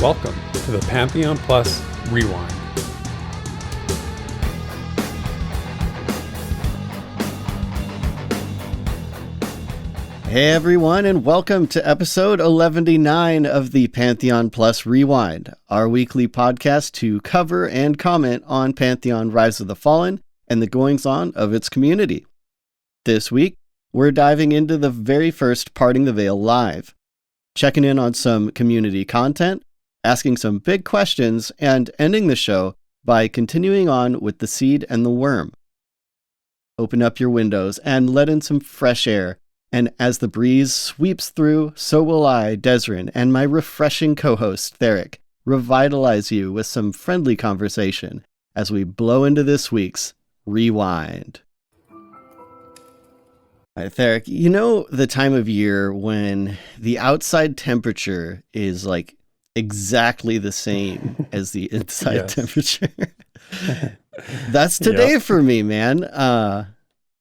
Welcome to the Pantheon Plus Rewind. Hey everyone, and welcome to episode 1199 of the Pantheon Plus Rewind, our weekly podcast to cover and comment on Pantheon Rise of the Fallen and the goings-on of its community. This week, we're diving into the very first Parting the Veil live, checking in on some community content, asking some big questions, and ending the show by continuing on with the Seed and the Worm. Open up your windows and let in some fresh air, and as the breeze sweeps through, so will I, Desrin, and my refreshing co-host, Theric, revitalize you with some friendly conversation as we blow into this week's Rewind. All right, Theric, you know the time of year when the outside temperature is like exactly the same as the inside temperature? That's today for me, man.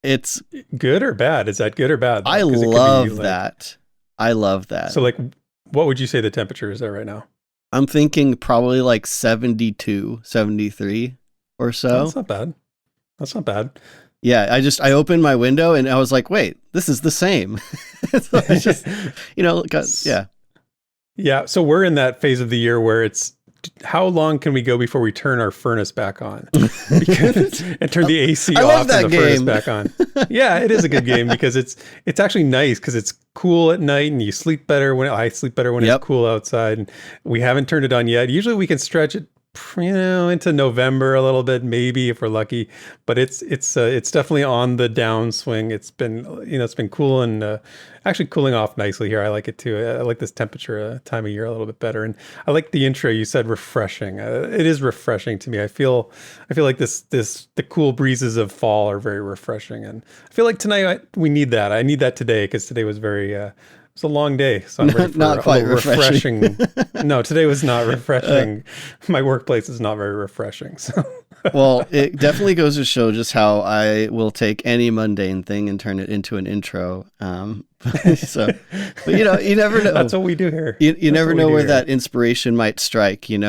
It's good or bad? Is that good or bad? I love that. I love that. So, like, what would you say the temperature is there right now? I'm thinking probably like 72, 73 or so. That's not bad. That's not bad. Yeah, I opened my window and I was like, wait, this is the same. So I just, Yeah, so we're in that phase of the year where it's, how long can we go before we turn our furnace back on? And turn the AC off and the furnace back on. Yeah, it is a good game because it's actually nice because it's cool at night and you sleep better when I sleep better when it's cool outside. And we haven't turned it on yet. Usually we can stretch it, into November a little bit, maybe if we're lucky. But it's definitely on the downswing. It's been cool and actually cooling off nicely here. I like it too. I like this temperature time of year a little bit better. And I like the intro. You said refreshing. It is refreshing to me. I feel like the cool breezes of fall are very refreshing. And I feel like tonight we need that. I need that today because today was very. It's a long day, so I'm ready for not quite refreshing. No, today was not refreshing. My workplace is not very refreshing. So, well, it definitely goes to show just how I will take any mundane thing and turn it into an intro. But you never know. That's what we do here. You never know where that inspiration might strike. Exactly.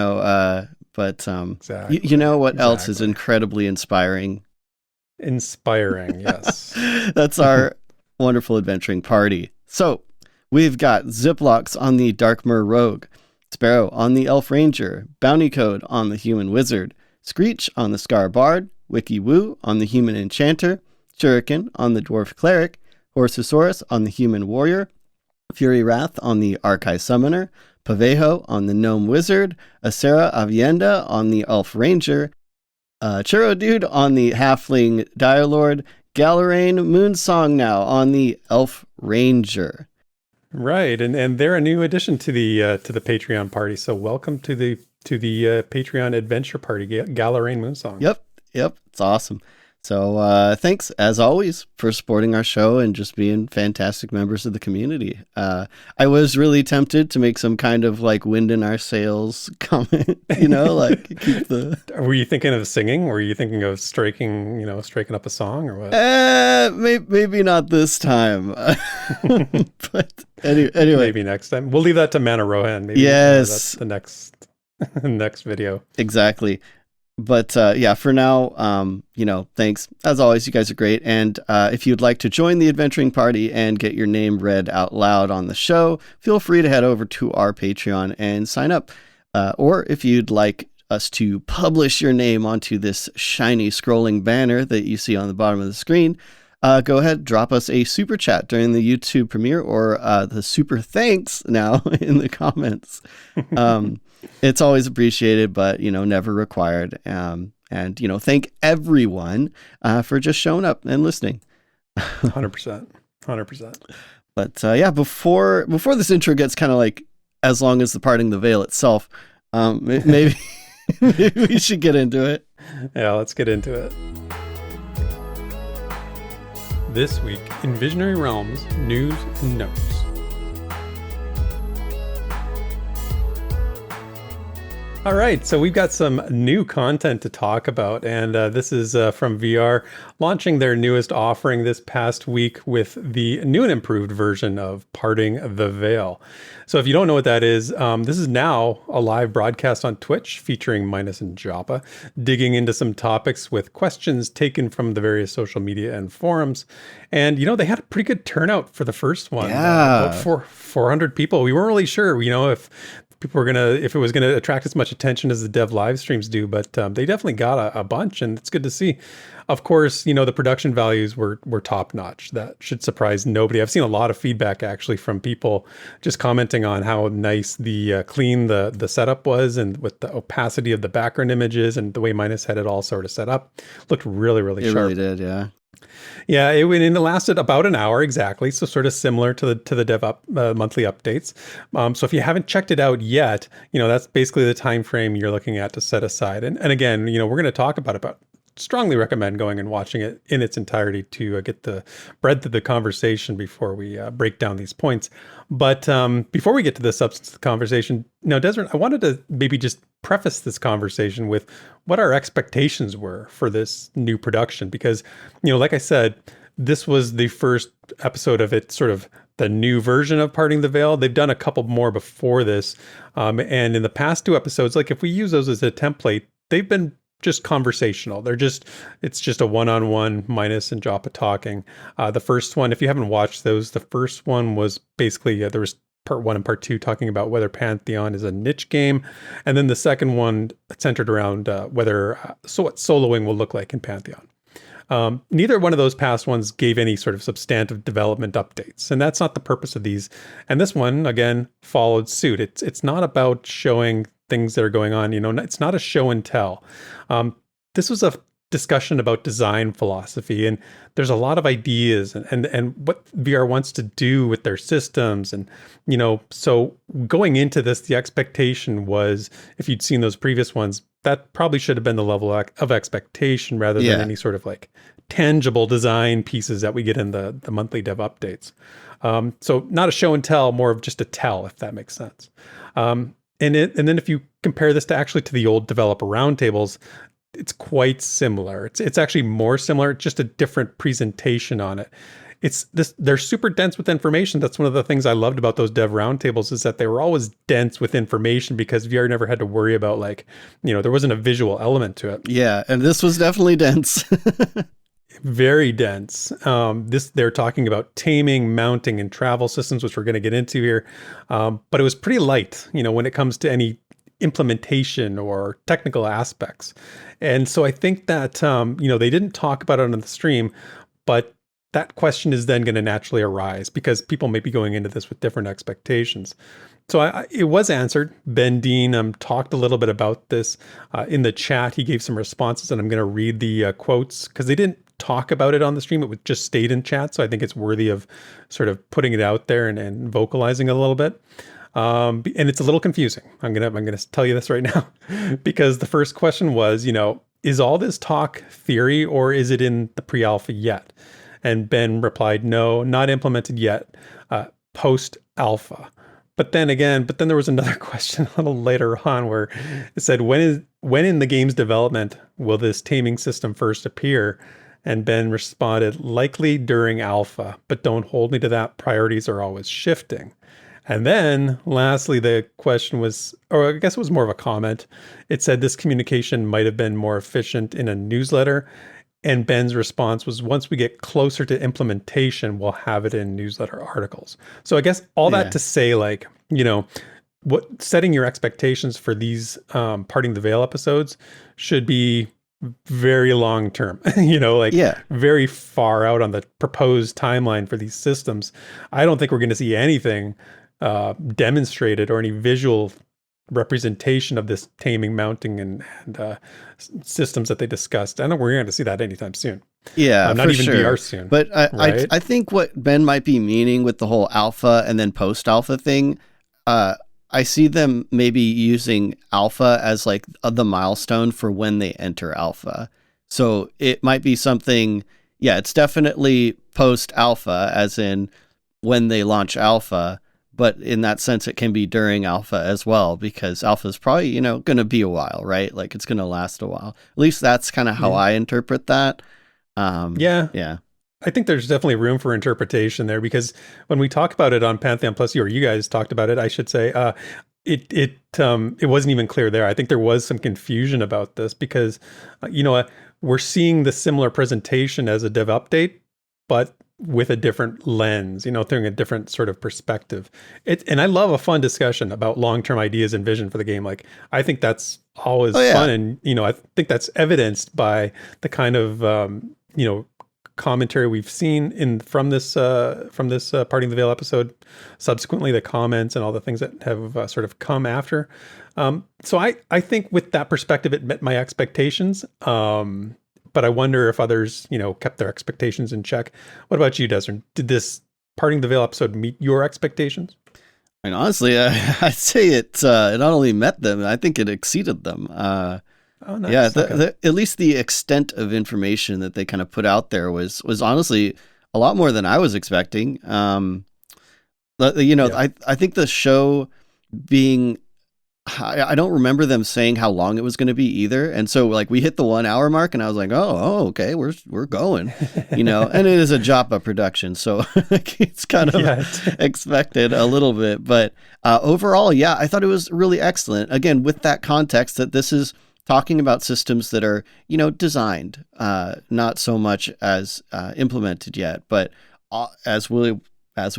You know what else is incredibly inspiring? Inspiring, yes. That's our wonderful adventuring party. So. We've got Ziplocs on the Darkmer Rogue, Sparrow on the Elf Ranger, Bounty Code on the Human Wizard, Screech on the Scar Bard, Wiki Woo on the Human Enchanter, Shuriken on the Dwarf Cleric, Horsosaurus on the Human Warrior, Fury Wrath on the Archai Summoner, Pavejo on the Gnome Wizard, Acera Avienda on the Elf Ranger, Churro Dude on the Halfling Dire Lord, Galarain Moonsong now on the Elf Ranger. Right, and they're a new addition to the Patreon party. So welcome to the Patreon adventure party, Galarain Moonsong. Yep, it's awesome. So thanks as always for supporting our show and just being fantastic members of the community. I was really tempted to make some kind of like wind in our sails comment, like keep the. Were you thinking of singing? Were you thinking of striking up a song or what? Maybe not this time. But anyway, maybe next time. We'll leave that to Mana Rohan. Maybe that's the next video. Exactly. But for now, thanks. As always, you guys are great. And if you'd like to join the adventuring party and get your name read out loud on the show, feel free to head over to our Patreon and sign up. Or if you'd like us to publish your name onto this shiny scrolling banner that you see on the bottom of the screen, go ahead, drop us a super chat during the YouTube premiere or the super thanks now in the comments. It's always appreciated, but, never required. And, thank everyone for just showing up and listening. 100%. But, before this intro gets kind of like as long as the Parting the Veil itself, maybe we should get into it. Yeah, let's get into it. This week in Visionary Realms News and Notes. All right, so we've got some new content to talk about, and this is from VR, launching their newest offering this past week with the new and improved version of Parting the Veil. So if you don't know what that is, this is now a live broadcast on Twitch featuring Minus and Joppa, digging into some topics with questions taken from the various social media and forums. And, they had a pretty good turnout for the first one. Yeah. About 400 people. We weren't really sure, if people were if it was gonna attract as much attention as the dev live streams do, but they definitely got a bunch, and it's good to see. Of course, the production values were top notch. That should surprise nobody. I've seen a lot of feedback actually from people just commenting on how nice the clean the setup was, and with the opacity of the background images and the way Minus had it all sort of set up, looked really, really sharp. It really did, yeah. Yeah, it lasted about an hour exactly, so sort of similar to the dev monthly updates. So if you haven't checked it out yet, that's basically the time frame you're looking at to set aside. And again, we're going to talk about it, but strongly recommend going and watching it in its entirety to get the breadth of the conversation before we break down these points. But before we get to the substance of the conversation, now, Desmond, I wanted to maybe just preface this conversation with what our expectations were for this new production, because, like I said, this was the first episode of it, sort of the new version of Parting the Veil. They've done a couple more before this. And in the past two episodes, like if we use those as a template, they've been just conversational. It's just a one-on-one Minus and Joppa talking. The first one, if you haven't watched those, the first one was basically, there was part 1 and part 2 talking about whether Pantheon is a niche game. And then the second one centered around what soloing will look like in Pantheon. Neither one of those past ones gave any sort of substantive development updates, and that's not the purpose of these. And this one, again, followed suit. It's not about showing things that are going on. It's not a show and tell. This was a discussion about design philosophy, and there's a lot of ideas and what VR wants to do with their systems. And, so going into this, the expectation was, if you'd seen those previous ones, that probably should have been the level of expectation rather than any sort of like tangible design pieces that we get in the monthly dev updates. So not a show and tell, more of just a tell, if that makes sense. And then if you compare this to the old developer roundtables, it's quite similar. It's actually more similar, just a different presentation on it. They're super dense with information. That's one of the things I loved about those dev roundtables, is that they were always dense with information, because VR never had to worry about there wasn't a visual element to it. Yeah, and this was definitely dense. Very dense. They're talking about taming, mounting, and travel systems, which we're going to get into here. But it was pretty light, when it comes to any implementation or technical aspects. And so I think that, they didn't talk about it on the stream, but that question is then going to naturally arise because people may be going into this with different expectations. So it was answered. Ben Dean talked a little bit about this in the chat. He gave some responses, and I'm going to read the quotes because they didn't talk about it on the stream. It would just stayed in chat. So I think it's worthy of sort of putting it out there and vocalizing a little bit. And it's a little confusing. I'm gonna tell you this right now, because the first question was, is all this talk theory or is it in the pre-alpha yet? And Ben replied, no, not implemented yet, post-alpha. But then there was another question a little later on where it said, when in the game's development will this taming system first appear? And Ben responded, likely during alpha, but don't hold me to that. Priorities are always shifting. And then lastly, the question was, or I guess it was more of a comment. It said this communication might have been more efficient in a newsletter. And Ben's response was, once we get closer to implementation, we'll have it in newsletter articles. So I guess all that to say, what setting your expectations for these Parting the Veil episodes should be very long term, very far out on the proposed timeline for these systems. I don't think we're going to see anything demonstrated or any visual representation of this taming, mounting, and systems that they discussed. I don't know we're going to see that anytime soon. Yeah, not even VR soon. But I think what Ben might be meaning with the whole alpha and then post-alpha thing, I see them maybe using alpha as like the milestone for when they enter alpha. So it might be something, it's definitely post-alpha, as in when they launch alpha, but in that sense, it can be during alpha as well, because alpha is probably, going to be a while, right? Like it's going to last a while. At least that's kind of how I interpret that. Yeah. I think there's definitely room for interpretation there, because when we talk about it on Pantheon Plus, or you guys talked about it, I should say, it wasn't even clear there. I think there was some confusion about this because, we're seeing the similar presentation as a dev update, but with a different lens, through a different sort of perspective. And I love a fun discussion about long-term ideas and vision for the game. Like, I think that's always fun. And, I think that's evidenced by the kind of, commentary we've seen from this Parting the Veil episode, subsequently the comments and all the things that have sort of come after. So I think with that perspective, it met my expectations. But I wonder if others, kept their expectations in check. What about you, Desmond? Did this Parting the Veil episode meet your expectations? And honestly, I'd say it not only met them, I think it exceeded them. Oh, nice. Yeah, at least the extent of information that they kind of put out there was honestly a lot more than I was expecting. I think the show being, I don't remember them saying how long it was going to be either. And so like we hit the 1 hour mark and I was like, oh, okay, we're going, and it is a Joppa production. So it's kind of expected a little bit, but overall, I thought it was really excellent. Again, with that context that this is talking about systems that are, designed, not so much as implemented yet, but as we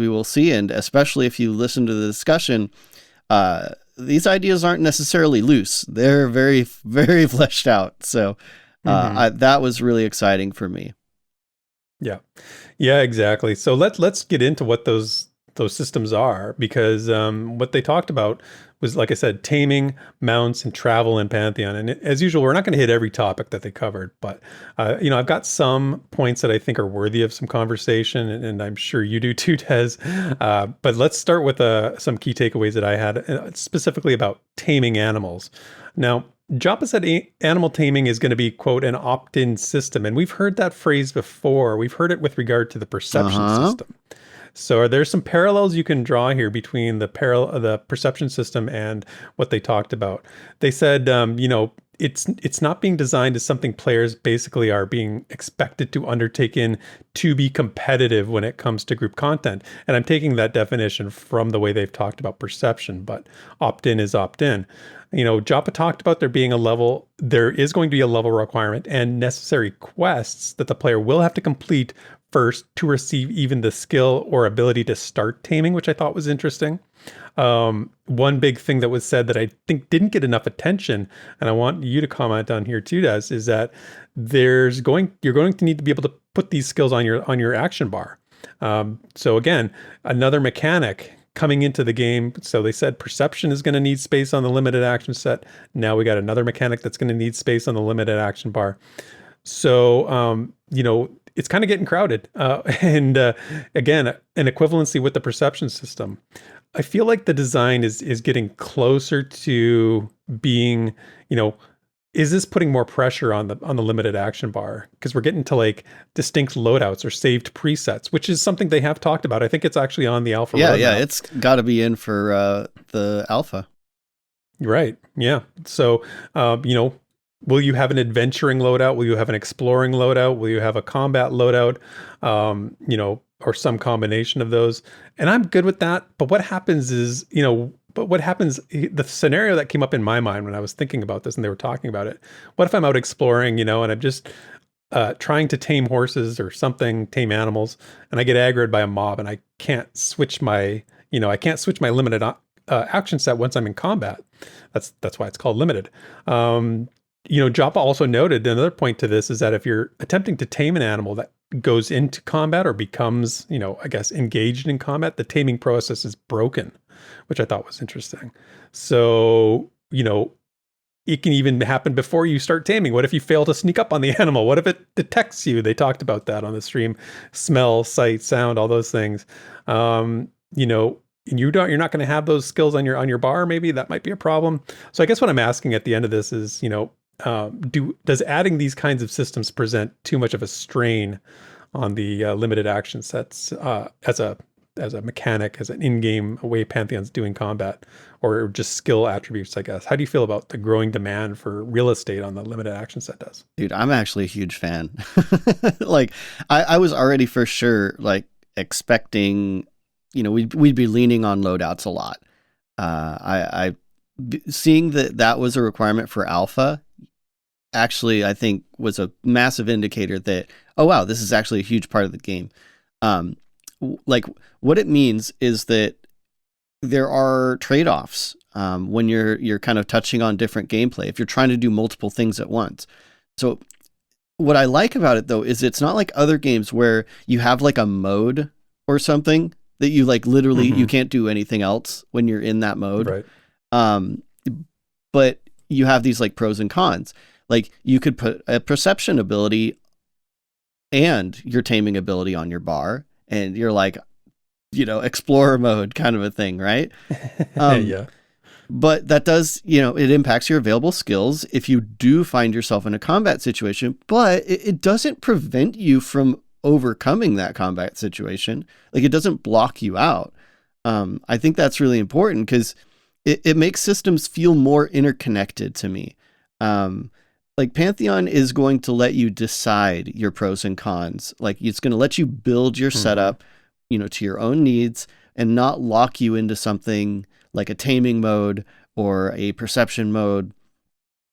will see, and especially if you listen to the discussion, these ideas aren't necessarily loose. They're very, very fleshed out. So that was really exciting for me. Yeah, exactly. So let's get into what those systems are, because what they talked about was, like I said, taming, mounts, and travel in Pantheon. And as usual, we're not going to hit every topic that they covered, but I've got some points that I think are worthy of some conversation, and I'm sure you do too, Des. But let's start with some key takeaways that I had, specifically about taming animals. Now, Joppa said animal taming is going to be, quote, an opt-in system. And we've heard that phrase before. We've heard it with regard to the perception system. So are there some parallels you can draw here between the perception system and what they talked about? They said, it's not being designed as something players basically are being expected to undertake to be competitive when it comes to group content. And I'm taking that definition from the way they've talked about perception, but opt-in is opt-in. Joppa talked about there is going to be a level requirement and necessary quests that the player will have to complete first to receive even the skill or ability to start taming, which I thought was interesting. One big thing that was said that I think didn't get enough attention, and I want you to comment on here too, Des, is that you're going to need to be able to put these skills on your action bar. So again, another mechanic coming into the game. So they said perception is going to need space on the limited action set. Now we got another mechanic that's going to need space on the limited action bar. So, it's kind of getting crowded. And again, an equivalency with the perception system. I feel like the design is getting closer to being, is this putting more pressure on the limited action bar? Because we're getting to like distinct loadouts or saved presets, which is something they have talked about. I think it's actually on the alpha. Yeah, it's got to be in for the alpha. Right. Yeah. So, will you have an adventuring loadout? Will you have an exploring loadout? Will you have a combat loadout? Or some combination of those. And I'm good with that. But what happens is, the scenario that came up in my mind when I was thinking about this and they were talking about it, what if I'm out exploring, and I'm just trying to tame horses or something, tame animals, and I get aggroed by a mob and I can't switch my limited action set once I'm in combat. That's why it's called limited. Joppa also noted another point to this is that if you're attempting to tame an animal that goes into combat or becomes, engaged in combat, the taming process is broken, which I thought was interesting. So, it can even happen before you start taming. What if you fail to sneak up on the animal? What if it detects you? They talked about that on the stream. Smell, sight, sound, all those things. And you're not going to have those skills on your bar. Maybe that might be a problem. So I guess what I'm asking at the end of this is, does adding these kinds of systems present too much of a strain on the limited action sets as a a mechanic, as an in-game way Pantheon's doing combat, or just skill attributes, I guess. How do you feel about the growing demand for real estate on the limited action set does? Dude, I'm actually a huge fan. Like, I was already for sure like expecting, we'd be leaning on loadouts a lot. Seeing that was a requirement for alpha, actually, I think was a massive indicator that, oh wow, this is actually a huge part of the game. Like, what it means is that there are trade-offs when you're kind of touching on different gameplay, if you're trying to do multiple things at once. So what I like about it, though, is it's not like other games where you have like a mode or something that you like literally you can't do anything else when you're in that mode. Right. But you have these like pros and cons. Like, you could put a perception ability and your taming ability on your bar, and you're like, explorer mode kind of a thing, right? Yeah. But that does, it impacts your available skills if you do find yourself in a combat situation, but it doesn't prevent you from overcoming that combat situation. Like, it doesn't block you out. I think that's really important because it makes systems feel more interconnected to me. Like, Pantheon is going to let you decide your pros and cons. Like, it's going to let you build your setup, to your own needs, and not lock you into something like a taming mode or a perception mode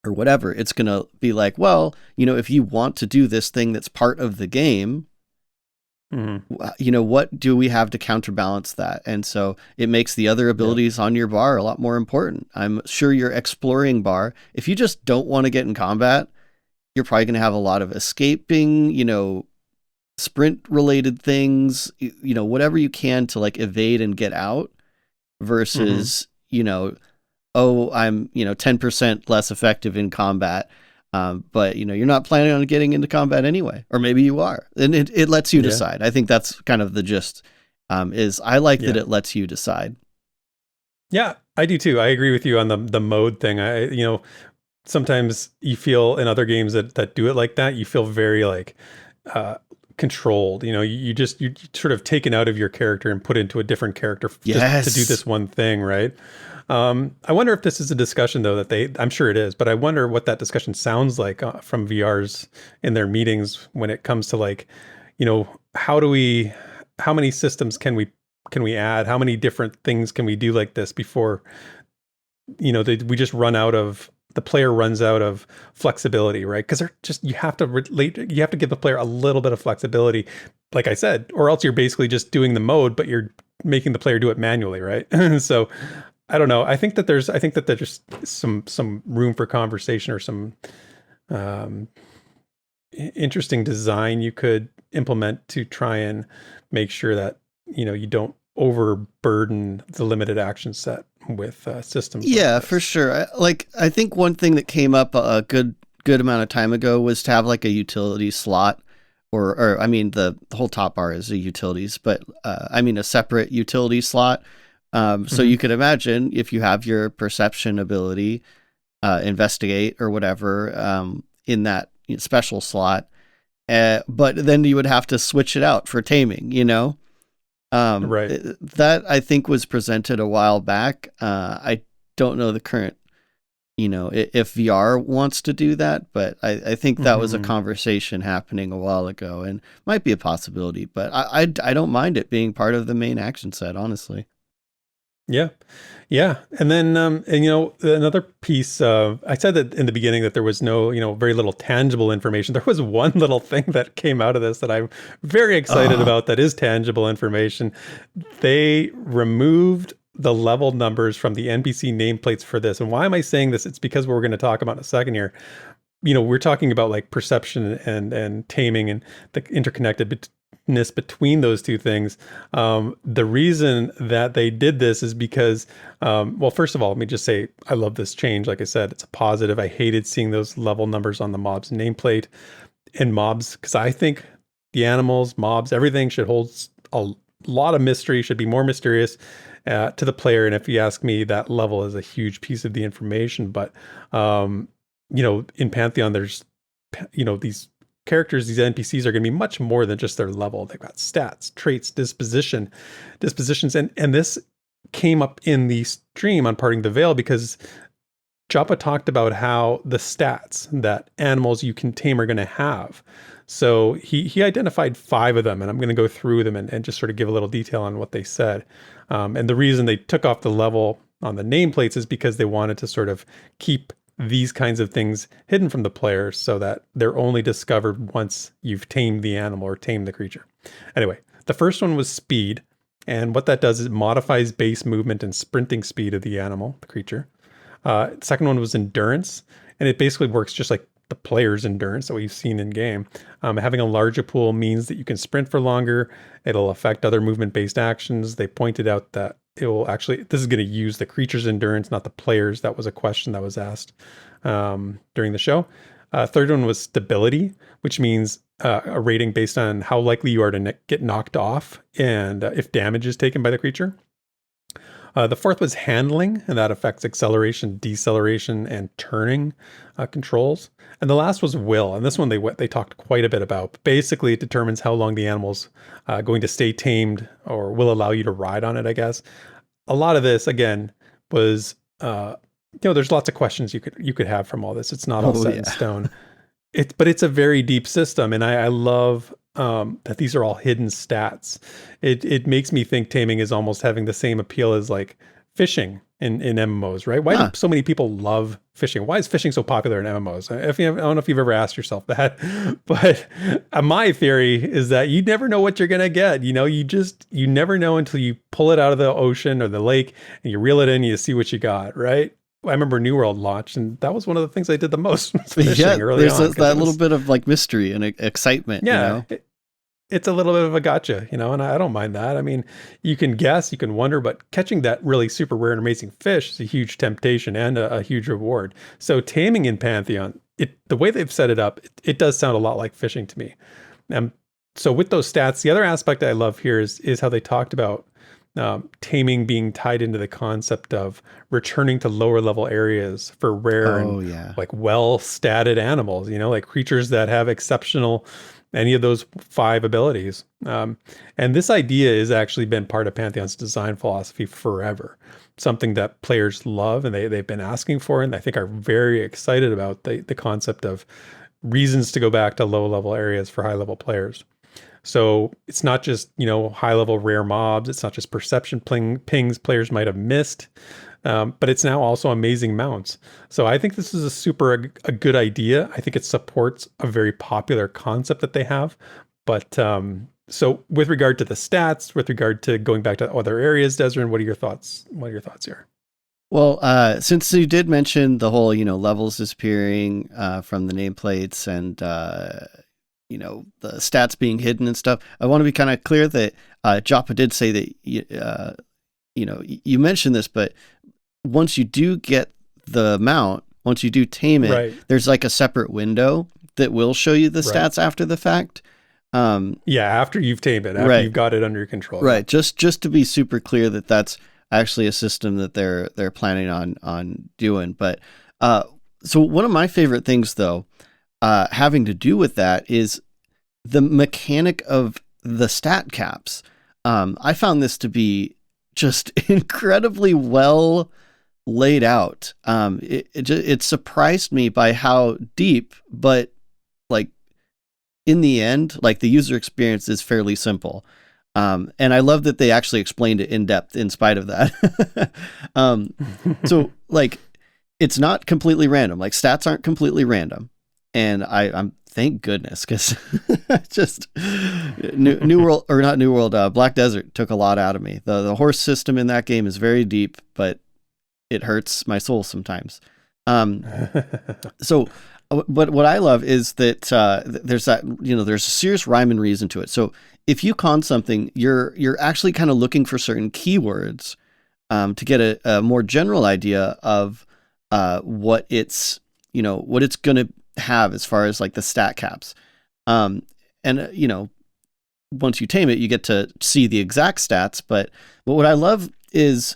or whatever. It's going to be like, well, if you want to do this thing that's part of the game, what do we have to counterbalance that? And so it makes the other abilities on your bar a lot more important. I'm sure your exploring bar, if you just don't want to get in combat, you're probably going to have a lot of escaping, sprint related things, whatever you can to like evade and get out versus, oh, I'm, 10% less effective in combat. But you're not planning on getting into combat anyway, or maybe you are, and it lets you decide. I think that's kind of the gist. Is I like that it lets you decide. Yeah, I do too. I agree with you on the mode thing. Sometimes you feel in other games that do it like that, you feel very like controlled. You sort of taken out of your character and put into a different character just to do this one thing, right? I wonder if this is a discussion though I'm sure it is, but I wonder what that discussion sounds like from VRs in their meetings when it comes to like, how many systems can we add? How many different things can we do like this before, we just the player runs out of flexibility, right? Because you have to give the player a little bit of flexibility, like I said, or else you're basically just doing the mode, but you're making the player do it manually, right? So I don't know. I think that there's just some room for conversation or some interesting design you could implement to try and make sure that you don't overburden the limited action set with systems. Yeah, like for sure. I think one thing that came up a good amount of time ago was to have like a utility slot, or I mean the whole top bar is a utilities, but I mean a separate utility slot. So you could imagine if you have your perception ability, investigate or whatever, in that special slot, but then you would have to switch it out for taming, right. That I think was presented a while back. I don't know the current, if VR wants to do that, but I think that was a conversation happening a while ago and might be a possibility, but I don't mind it being part of the main action set, honestly. Yeah. Yeah. And then, another piece, I said that in the beginning that there was no, very little tangible information. There was one little thing that came out of this that I'm very excited about that is tangible information. They removed the level numbers from the NPC nameplates for this. And why am I saying this? It's because we're going to talk about in a second here. We're talking about like perception and taming and the interconnectedness between those two things. The reason that they did this is because, well, first of all, let me just say, I love this change. Like I said, it's a positive. I hated seeing those level numbers on the mobs nameplate and mobs, because I think the animals, mobs, everything should hold a lot of mystery, should be more mysterious to the player. And if you ask me, that level is a huge piece of the information. But, in Pantheon, there's, these characters, these NPCs are going to be much more than just their level. They've got stats, traits, dispositions, and this came up in the stream on Parting the Veil because Joppa talked about how the stats that animals you can tame are going to have. So he identified 5 of them, and I'm going to go through them and just sort of give a little detail on what they said. And the reason they took off the level on the nameplates is because they wanted to sort of keep these kinds of things hidden from the player so that they're only discovered once you've tamed the animal or tamed the creature. Anyway, the first one was speed. And what that does is it modifies base movement and sprinting speed of the animal, the creature. Second one was endurance, and it basically works just like the player's endurance that we've seen in game. Having a larger pool means that you can sprint for longer. It'll affect other movement-based actions. They pointed out that it will actually, this is going to use the creature's endurance, not the player's. That was a question that was asked during the show. Third one was stability, which means a rating based on how likely you are to get knocked off and if damage is taken by the creature. The fourth was handling, and that affects acceleration, deceleration, and turning controls. And the last was will, and this one they talked quite a bit about. Basically, it determines how long the animal's going to stay tamed or will allow you to ride on it, I guess. A lot of this, again, was, there's lots of questions you could have from all this. It's not all set in stone. But it's a very deep system, and I love that these are all hidden stats. It makes me think taming is almost having the same appeal as like fishing in MMOs, right? Why do so many people love fishing? Why is fishing so popular in MMOs? I don't know if you've ever asked yourself that, but my theory is that you never know what you're going to get. You never know until you pull it out of the ocean or the lake and you reel it in and you see what you got, right? I remember New World launched, and that was one of the things I did the most. Fishing early on. There's that little bit of like mystery and excitement. Yeah, it's a little bit of a gotcha, and I don't mind that. I mean, you can guess, you can wonder, but catching that really super rare and amazing fish is a huge temptation and a huge reward. So taming in Pantheon, the way they've set it up, it does sound a lot like fishing to me. So with those stats, the other aspect I love here is how they talked about taming being tied into the concept of returning to lower level areas for rare like well statted animals, like creatures that have exceptional, any of those 5 abilities. And this idea has actually been part of Pantheon's design philosophy forever. Something that players love and they've been asking for, and I think are very excited about the concept of reasons to go back to low level areas for high level players. So it's not just, high level rare mobs. It's not just perception pings players might have missed, but it's now also amazing mounts. So I think this is a good idea. I think it supports a very popular concept that they have. But so with regard to the stats, with regard to going back to other areas, Desrin, what are your thoughts? What are your thoughts here? Well, since you did mention the whole, levels disappearing from the nameplates and the stats being hidden and stuff, I want to be kind of clear that Joppa did say that, you mentioned this, but once you do get the mount, once you do tame it, there's like a separate window that will show you the stats after the fact. After you've tamed it, after you've got it under your control. Right. Just to be super clear that that's actually a system that they're planning on doing. But so one of my favorite things, though, having to do with that is the mechanic of the stat caps. I found this to be just incredibly well laid out. It surprised me by how deep, but like in the end, like the user experience is fairly simple. And I love that they actually explained it in depth in spite of that. So like, it's not completely random. Like stats aren't completely random. And I'm thank goodness, because just New World, or not New World, Black Desert took a lot out of me. The horse system in that game is very deep, but it hurts my soul sometimes. So, but what I love is that there's that, there's a serious rhyme and reason to it. So if you con something, you're actually kind of looking for certain keywords to get a more general idea of what it's going to have as far as like the stat caps. And once you tame it, you get to see the exact stats. But what I love is,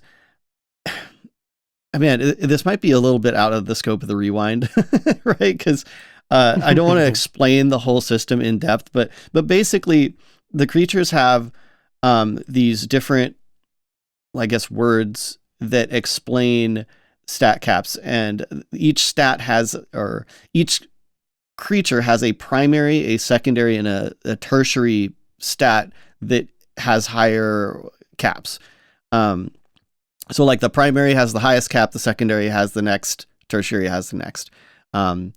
I mean, this might be a little bit out of the scope of the rewind, right? Because I don't want to explain the whole system in depth, but basically the creatures have these different, I guess, words that explain stat caps, and each creature has a primary, a secondary, and a tertiary stat that has higher caps. So like the primary has the highest cap, the secondary has the next, tertiary has the next. But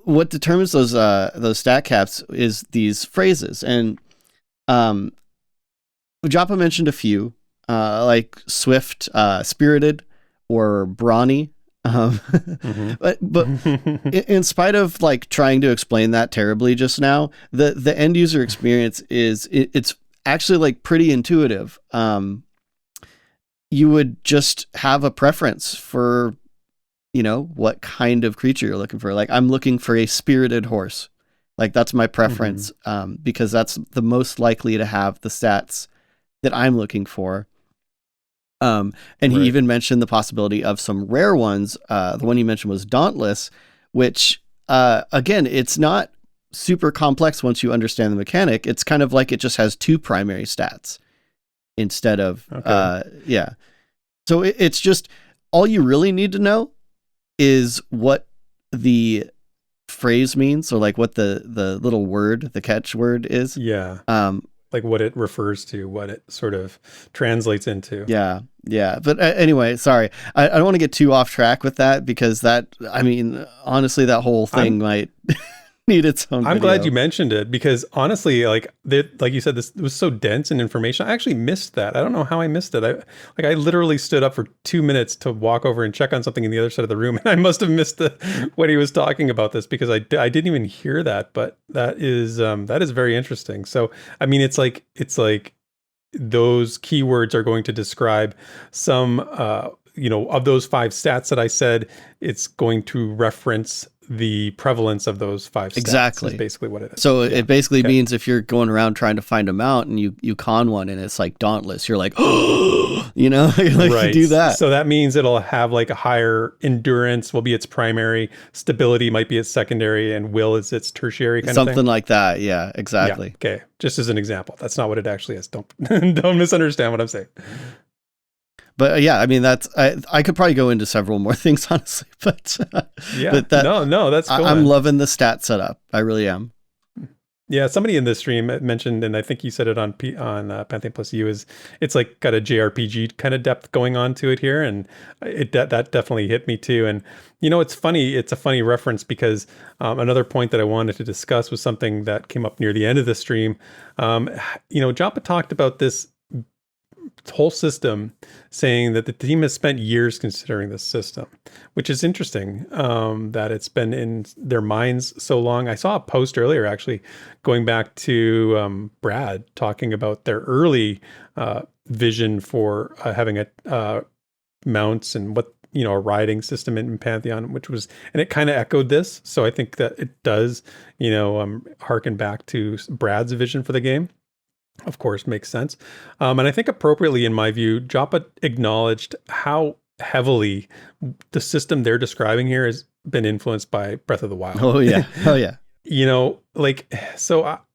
what determines those stat caps is these phrases, and Joppa mentioned a few, like swift, spirited, or brawny. But in spite of like trying to explain that terribly just now, the end user experience is it's actually like pretty intuitive. You would just have a preference for, what kind of creature you're looking for. Like, I'm looking for a spirited horse. Like, that's my preference, because that's the most likely to have the stats that I'm looking for. And he even mentioned the possibility of some rare ones. The one you mentioned was Dauntless, which, again, it's not super complex once you understand the mechanic. It's kind of like it just has 2 primary stats instead of, So it's just, all you really need to know is what the phrase means. So like what the little word, the catch word is. Yeah. Like what it refers to, what it sort of translates into. Yeah. But anyway, sorry. I don't want to get too off track with that, because honestly, that whole thing might need its own I'm video. glad you mentioned it, because honestly, like you said, this was so dense in information. I actually missed that. I don't know how I missed it. I literally stood up for 2 minutes to walk over and check on something in the other side of the room, and I must have missed what he was talking about this, because I didn't even hear that. But that is very interesting. So I mean, it's like those keywords are going to describe some of those 5 stats that I said. It's going to reference the prevalence of those 5 stats. Exactly. Is basically what it is. So it basically means if you're going around trying to find a mount and you con one and it's like Dauntless, you're like, you're like, right. Do that. So that means it'll have like a higher endurance will be its primary, stability might be its secondary, and will is its tertiary kind of thing. Something like that. Yeah, exactly. Yeah, okay. Just as an example. That's not what it actually is. Don't misunderstand what I'm saying. But yeah, I mean, I could probably go into several more things, honestly, but no, that's cool. I'm loving the stat setup. I really am. Yeah, somebody in the stream mentioned, and I think you said it on Pantheon Plus U, it's like got a JRPG kind of depth going on to it here, and that definitely hit me too. And it's funny. It's a funny reference, because another point that I wanted to discuss was something that came up near the end of the stream. Joppa talked about this whole system, saying that the team has spent years considering this system, which is interesting, that it's been in their minds so long. I saw a post earlier, actually, going back to Brad talking about their early vision for having a mounts and what, a riding system in Pantheon, and it kind of echoed this. So I think that it does, harken back to Brad's vision for the game. Of course, makes sense. And I think appropriately, in my view, Joppa acknowledged how heavily the system they're describing here has been influenced by Breath of the Wild. Oh, yeah. Oh, yeah.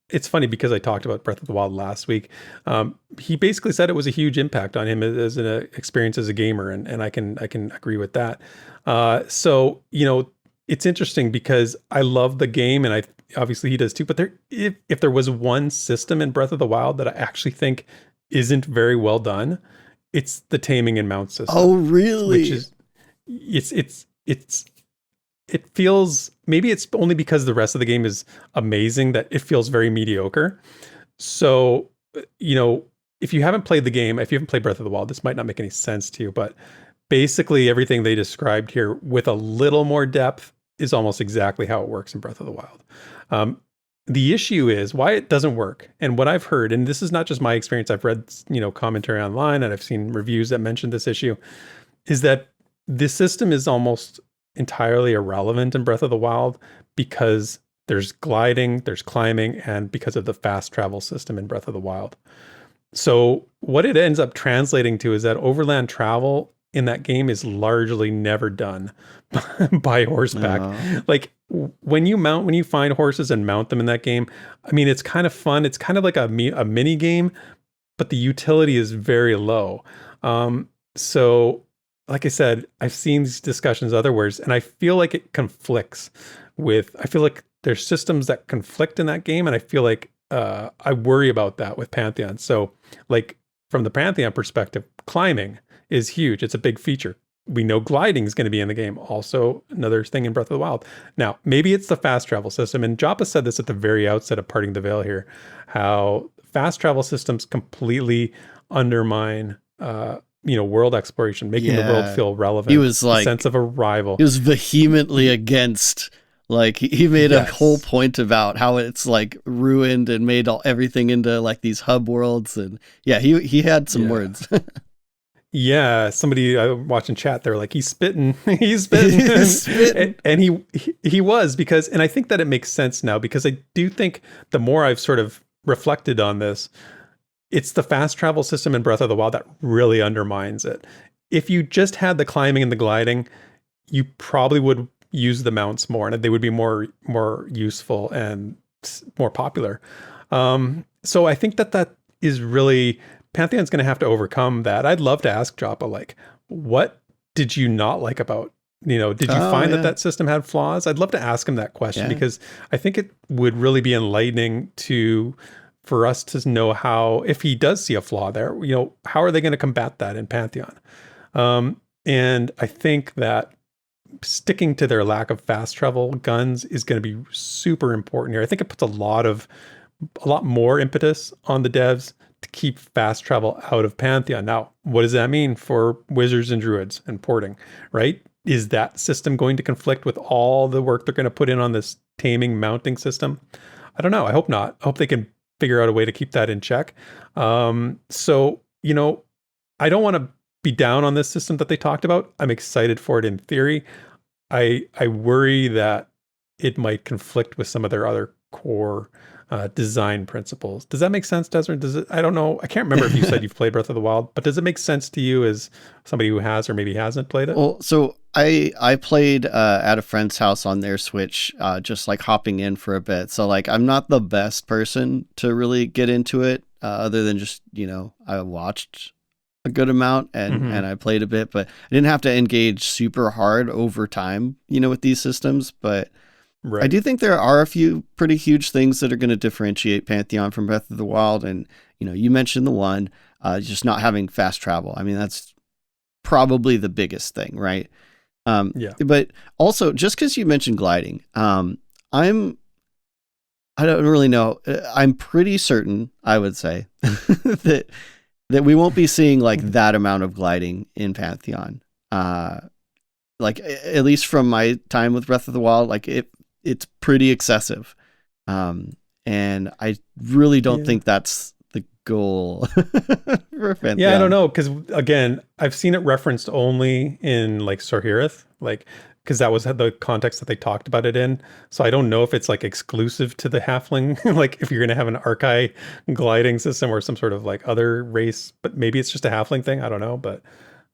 It's funny, because I talked about Breath of the Wild last week. He basically said it was a huge impact on him as an experience as a gamer, and I can agree with that. It's interesting, because I love the game, and obviously he does too. But if there was one system in Breath of the Wild that I actually think isn't very well done, it's the taming and mount system. Oh, really? Which is it feels, maybe it's only because the rest of the game is amazing that it feels very mediocre. So if you haven't played the game, if you haven't played Breath of the Wild, this might not make any sense to you, but basically everything they described here with a little more depth is almost exactly how it works in Breath of the Wild. The issue is why it doesn't work. And what I've heard, and this is not just my experience, I've read, commentary online, and I've seen reviews that mention this issue, is that this system is almost entirely irrelevant in Breath of the Wild, because there's gliding, there's climbing, and because of the fast travel system in Breath of the Wild. So what it ends up translating to is that overland travel in that game is largely never done by horseback. Like when you find horses and mount them in that game, I mean, it's kind of fun. It's kind of like a mini game, but the utility is very low. So like I said, I've seen these discussions otherwise, and I feel like it conflicts I feel like there's systems that conflict in that game. And I feel like, I worry about that with Pantheon. So like from the Pantheon perspective, climbing is huge. It's a big feature. We know gliding is going to be in the game. Also another thing in Breath of the Wild. Now, maybe it's the fast travel system. And Joppa said this at the very outset of Parting the Veil here, how fast travel systems completely undermine, world exploration, making the world feel relevant. He was like, a sense of arrival. He was vehemently against, like, he made a whole point about how it's like ruined and made everything into like these hub worlds. And he had some words. Yeah, somebody watching chat, they're like, he's spitting, he's spitting. and he was, because, and I think that it makes sense now, because I do think the more I've sort of reflected on this, it's the fast travel system in Breath of the Wild that really undermines it. If you just had the climbing and the gliding, you probably would use the mounts more, and they would be more useful and more popular. So I think that is really, Pantheon's going to have to overcome that. I'd love to ask Joppa, like, what did you not like about, did you find that system had flaws? I'd love to ask him that question, because I think it would really be enlightening for us to know how, if he does see a flaw there, how are they going to combat that in Pantheon? And I think that sticking to their lack of fast travel guns is going to be super important here. I think it puts a lot more impetus on the devs to keep fast travel out of Pantheon. Now, what does that mean for wizards and druids and porting, right? Is that system going to conflict with all the work they're going to put in on this taming mounting system? I don't know. I hope not. I hope they can figure out a way to keep that in check. So, I don't want to be down on this system that they talked about. I'm excited for it in theory. I worry that it might conflict with some of their other core design principles. Does that make sense, Desmond? I don't know. I can't remember if you said you've played Breath of the Wild, but does it make sense to you as somebody who has or maybe hasn't played it? Well, so I played at a friend's house on their Switch, just like hopping in for a bit. So like, I'm not the best person to really get into it, other than just, I watched a good amount and I played a bit, but I didn't have to engage super hard over time, with these systems. But right. I do think there are a few pretty huge things that are going to differentiate Pantheon from Breath of the Wild. And, you mentioned the one, just not having fast travel. I mean, that's probably the biggest thing, right? But also, just because you mentioned gliding, I don't really know. I'm pretty certain, I would say, that we won't be seeing like that amount of gliding in Pantheon. Like, at least from my time with Breath of the Wild, like it's pretty excessive. And I really don't think that's the goal for Pantheon. Yeah, I don't know. Because again, I've seen it referenced only in like Sorhirith, because that was the context that they talked about it in. So I don't know if it's like exclusive to the halfling, like if you're going to have an Archai gliding system or some sort of like other race, but maybe it's just a halfling thing. I don't know. But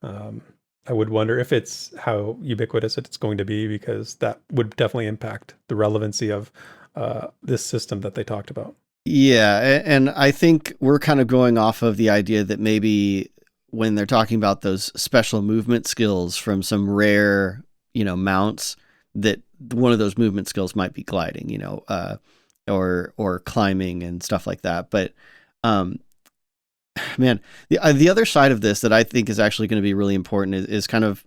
I would wonder if it's how ubiquitous it's going to be, because that would definitely impact the relevancy of this system that they talked about. Yeah. And I think we're kind of going off of the idea that maybe when they're talking about those special movement skills from some rare, mounts, that one of those movement skills might be gliding, or climbing and stuff like that. But, man, the other side of this that I think is actually going to be really important is kind of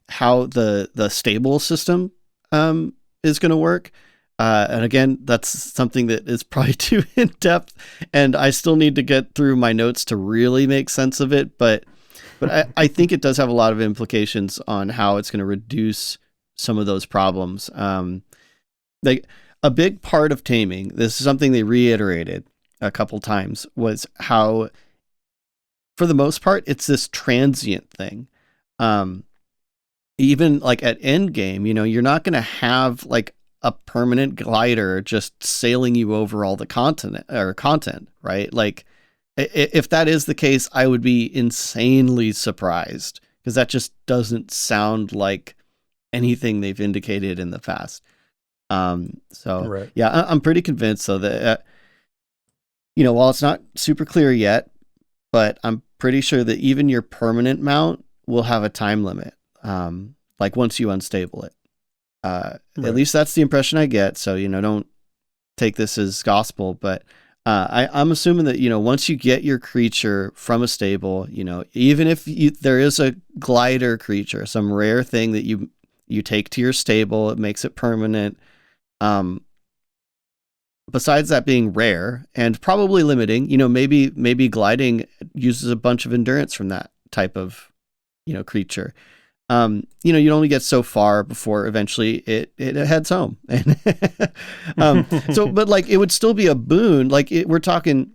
how the stable system is going to work. And again, that's something that is probably too in depth, and I still need to get through my notes to really make sense of it. But I think it does have a lot of implications on how it's going to reduce some of those problems. Like a big part of taming, this is something they reiterated a couple times, was how, for the most part, it's this transient thing. Even like at end game, you're not going to have like a permanent glider just sailing you over all the content, right? Like, if that is the case, I would be insanely surprised, because that just doesn't sound like anything they've indicated in the past. Right. Yeah, I'm pretty convinced though that, while it's not super clear yet, but I'm pretty sure that even your permanent mount will have a time limit. Like once you unstable it, right. At least that's the impression I get. So, don't take this as gospel, but I'm assuming that, once you get your creature from a stable, even if there is a glider creature, some rare thing that you take to your stable, it makes it permanent. Besides that being rare and probably limiting, maybe gliding uses a bunch of endurance from that type of, creature. You'd only get so far before eventually it heads home. But like, it would still be a boon. Like we're talking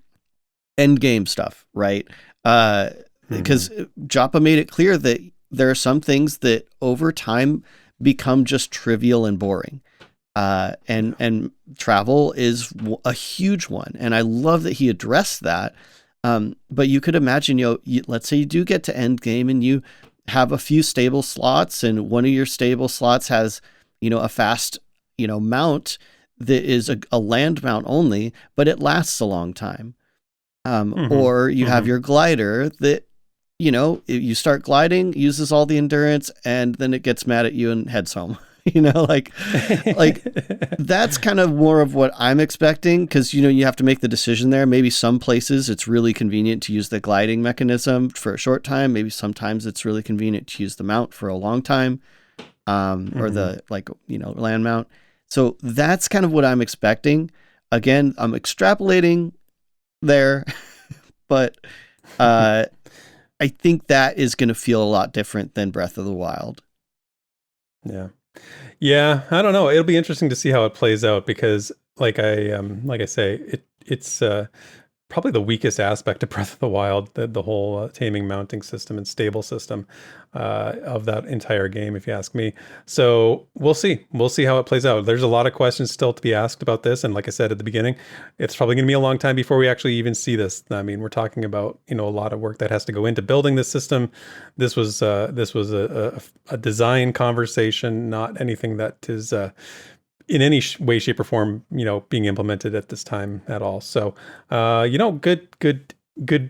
end game stuff, right? Because Joppa made it clear that there are some things that over time become just trivial and boring. And travel is a huge one. And I love that he addressed that. But you could imagine, let's say you do get to end game and you have a few stable slots, and one of your stable slots has, a fast, mount that is a land mount only, but it lasts a long time. Or you have your glider that, you start gliding, uses all the endurance, and then it gets mad at you and heads home. Like that's kind of more of what I'm expecting, because, you have to make the decision there. Maybe some places it's really convenient to use the gliding mechanism for a short time. Maybe sometimes it's really convenient to use the mount for a long time, or the land mount. So that's kind of what I'm expecting. Again, I'm extrapolating there, but I think that is going to feel a lot different than Breath of the Wild. Yeah, I don't know. It'll be interesting to see how it plays out, because like I say, it's probably the weakest aspect of Breath of the Wild, the whole taming, mounting system and stable system of that entire game, if you ask me. So we'll see how it plays out. There's a lot of questions still to be asked about this, and like I said at the beginning, it's probably going to be a long time before we actually even see this. I mean, we're talking about a lot of work that has to go into building this system. This was a design conversation, not anything that is in any way, shape, or form, being implemented at this time at all. So, good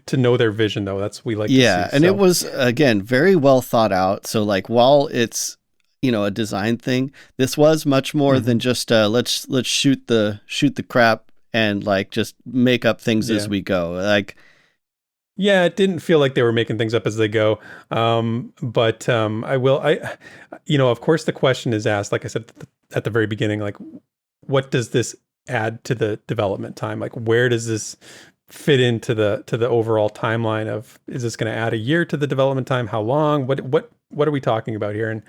to know their vision, though. That's we like. Yeah, to see, and it was, again, very well thought out. So, like, while it's a design thing, this was much more than just let's shoot the crap and like just make up things as we go. Like, yeah, it didn't feel like they were making things up as they go. But of course, the question is asked, like I said at the very beginning, like, what does this add to the development time? Like, where does this fit into the overall timeline of, is this going to add a year to the development time? How long? What are we talking about here? And,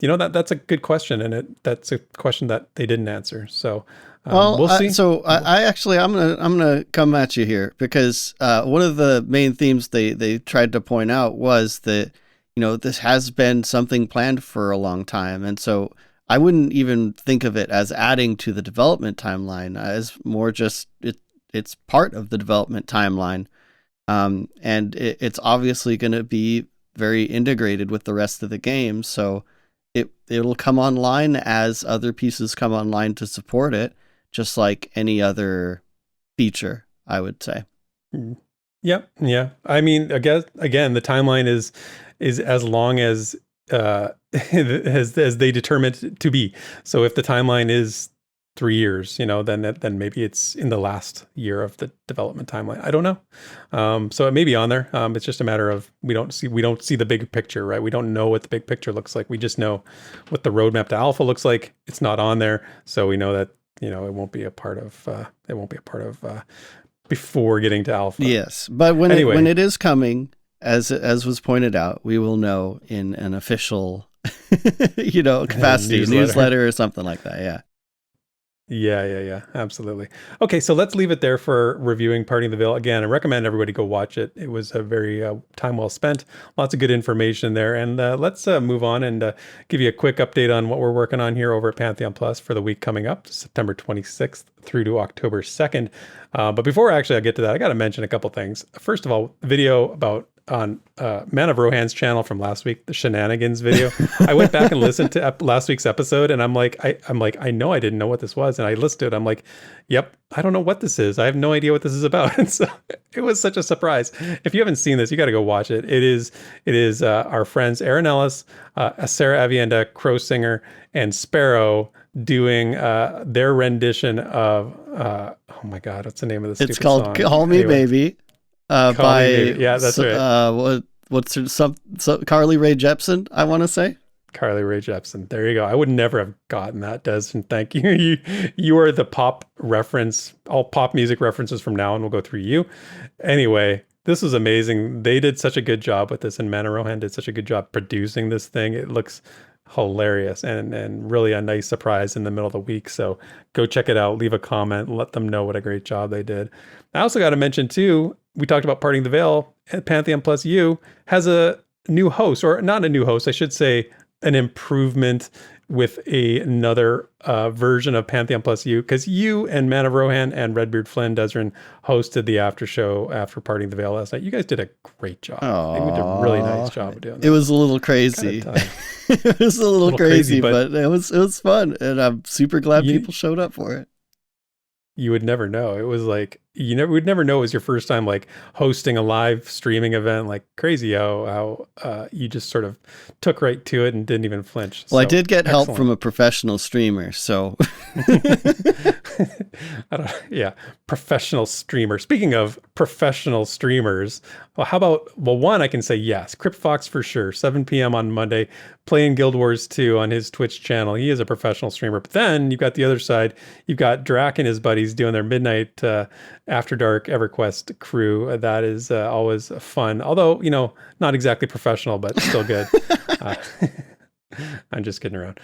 that's a good question. And that's a question that they didn't answer. So, we'll see. I'm gonna come at you here, because one of the main themes they tried to point out was that this has been something planned for a long time, and so I wouldn't even think of it as adding to the development timeline, as more just it's part of the development timeline, and it's obviously going to be very integrated with the rest of the game, so it'll come online as other pieces come online to support it, just like any other feature, I would say. Yep. Yeah. I mean, I guess, again, the timeline is as long as as they determine it to be. So if the timeline is 3 years, then maybe it's in the last year of the development timeline. I don't know. So it may be on there. It's just a matter of we don't see the big picture, right? We don't know what the big picture looks like. We just know what the roadmap to alpha looks like. It's not on there, so we know that it won't be a part of before getting to alpha. Yes, but when it is coming, as was pointed out, we will know in an official capacity, newsletter or something like that. Yeah. Yeah, absolutely. Okay, so let's leave it there for reviewing Party in the Veil. Again, I recommend everybody go watch it. It was a very time well spent. Lots of good information there. And let's move on and give you a quick update on what we're working on here over at Pantheon Plus for the week coming up, September 26th through to October 2nd. But before I get to that, I got to mention a couple things. First of all, video about on Man of Rohan's channel from last week, the shenanigans video. I went back and listened to last week's episode, and I'm like, I know I didn't know what this was, and I listened to it. I'm like, yep, I don't know what this is. I have no idea what this is about. And so it was such a surprise. If you haven't seen this, you got to go watch it. It is our friends Aaron Ellis, Sarah Avienda, Crow Singer, and Sparrow doing their rendition of oh my god, what's the name of this? It's called song? "Call Me Baby" Call by Me Baby. Yeah, that's right. What's her, some Carly Rae Jepsen? I want to say Carly Rae Jepsen. There you go. I would never have gotten that, Des, and thank you. You are the pop reference. All pop music references from now on will go through you. Anyway, this was amazing. They did such a good job with this, and Man of Rohan did such a good job producing this thing. It looks hilarious and really a nice surprise in the middle of the week. So go check it out, leave a comment, let them know what a great job they did. I also got to mention too, we talked about Parting the Veil. Pantheon Plus U has a new host, or not a new host, I should say an improvement with another version of Pantheon Plus U, because you and Man of Rohan and Redbeard Flynn Desrin hosted the after show after Parting the Veil last night. You guys did a great job. Aww. They did a really nice job of doing that. It was a little crazy. It was a little crazy, but it was fun, and I'm super glad people showed up for it. You would never know. It was like would never know it was your first time like hosting a live streaming event. Like crazy how you just sort of took right to it and didn't even flinch. Well, so, I did get help from a professional streamer, so professional streamer. Speaking of professional streamers, well, how about one? I can say yes, Crypt Fox for sure. 7 p.m. on Monday, playing Guild Wars 2 on his Twitch channel. He is a professional streamer. But then you've got the other side. You've got Drac and his buddies doing their midnight After Dark EverQuest crew. That is always fun. Although, not exactly professional, but still good. I'm just kidding around.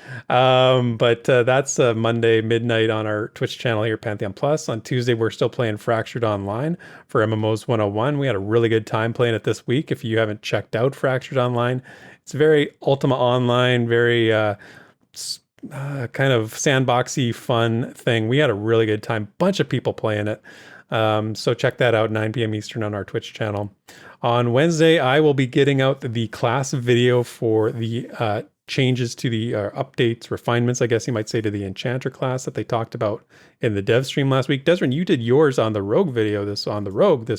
But that's Monday midnight on our Twitch channel here, Pantheon Plus. On Tuesday, we're still playing Fractured Online for MMOs 101. We had a really good time playing it this week. If you haven't checked out Fractured Online, it's very Ultima Online, very kind of sandboxy fun thing. We had a really good time. Bunch of people playing it. So check that out, 9 p.m. Eastern on our Twitch channel. On Wednesday, I will be getting out the class video for the changes to the updates, refinements, I guess you might say, to the Enchanter class that they talked about in the dev stream last week. Desrin, you did yours on the Rogue video this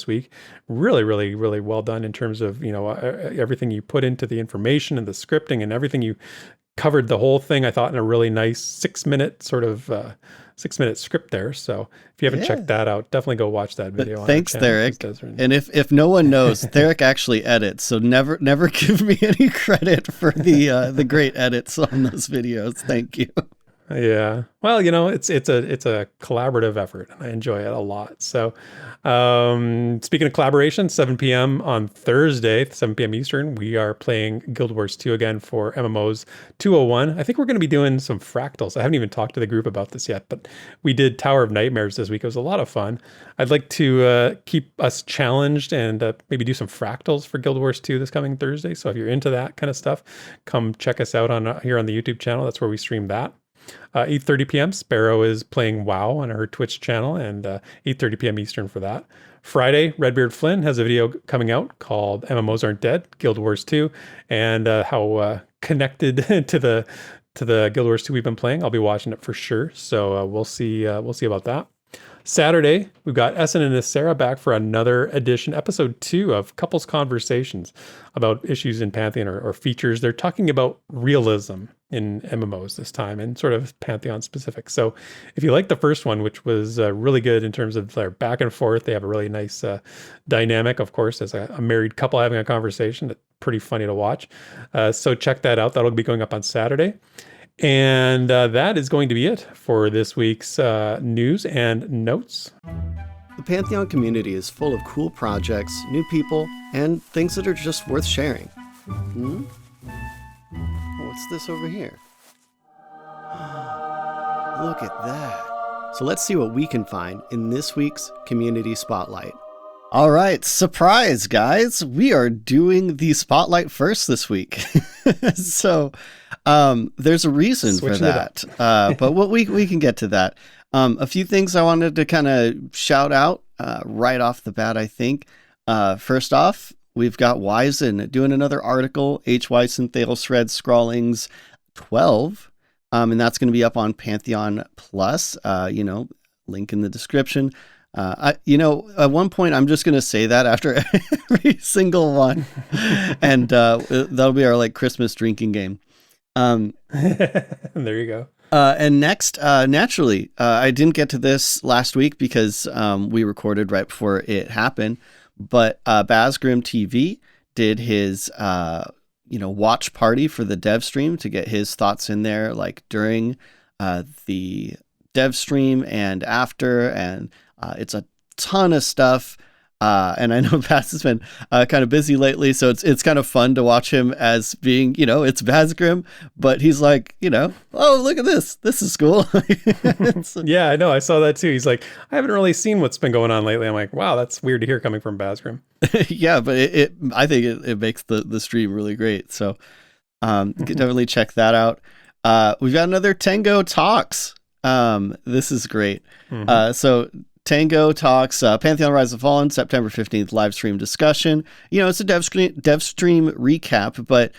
week. Really, really, really well done in terms of, everything you put into the information and the scripting and everything. You covered the whole thing, I thought, in a really nice 6-minute script there. So if you haven't checked that out, definitely go watch that video. Thanks, Theric. And if no one knows, Theric actually edits, so never give me any credit for the great edits on those videos. Thank you. Yeah. Well, it's a collaborative effort, and I enjoy it a lot. So, speaking of collaboration, 7 p.m. on Thursday, 7 p.m. Eastern, we are playing Guild Wars 2 again for MMOs 201. I think we're going to be doing some fractals. I haven't even talked to the group about this yet, but we did Tower of Nightmares this week. It was a lot of fun. I'd like to keep us challenged and maybe do some fractals for Guild Wars 2 this coming Thursday. So if you're into that kind of stuff, come check us out here on the YouTube channel. That's where we stream that. 8:30 p.m. Sparrow is playing WoW on her Twitch channel, and 8:30 p.m. Eastern for that. Friday, Redbeard Flynn has a video coming out called MMOs Aren't Dead, Guild Wars 2, and how connected to the Guild Wars 2 we've been playing. I'll be watching it for sure, so we'll see about that. Saturday, we've got Essen and Sarah back for another edition, episode 2 of Couples Conversations about issues in Pantheon or features. They're talking about realism in MMOs this time and sort of Pantheon specific. So if you like the first one, which was really good in terms of their back and forth, they have a really nice dynamic, of course, as a married couple having a conversation. That's pretty funny to watch. So check that out. That'll be going up on Saturday. And that is going to be it for this week's news and notes. The Pantheon community is full of cool projects, new people, and things that are just worth sharing. What's this over here? Look at that. So let's see what we can find in this week's Community Spotlight. All right, surprise, guys. We are doing the Spotlight first this week. So there's a reason for that. But we can get to that. A few things I wanted to kind of shout out right off the bat, I think. First off, we've got Wizen doing another article, Weissen, Thalesred, Scrawlings 12. And that's going to be up on Pantheon Plus, link in the description. At one point, I'm just going to say that after every single one. And that'll be our like Christmas drinking game. There you go. And next, naturally, I didn't get to this last week because we recorded right before it happened. But BazgrimTV did his watch party for the dev stream to get his thoughts in there, like during the dev stream and after, and it's a ton of stuff. And I know Baz has been kind of busy lately, so it's kind of fun to watch him as being, it's Bazgrim, but he's like, oh, look at this. This is cool. Yeah, I know. I saw that too. He's like, I haven't really seen what's been going on lately. I'm like, wow, that's weird to hear coming from Bazgrim. Yeah, but I think it makes the stream really great. So definitely check that out. We've got another Tango Talks. This is great. Mm-hmm. So Tango Talks, Pantheon Rise of the Fallen, September 15th, live stream discussion. It's a dev stream recap, but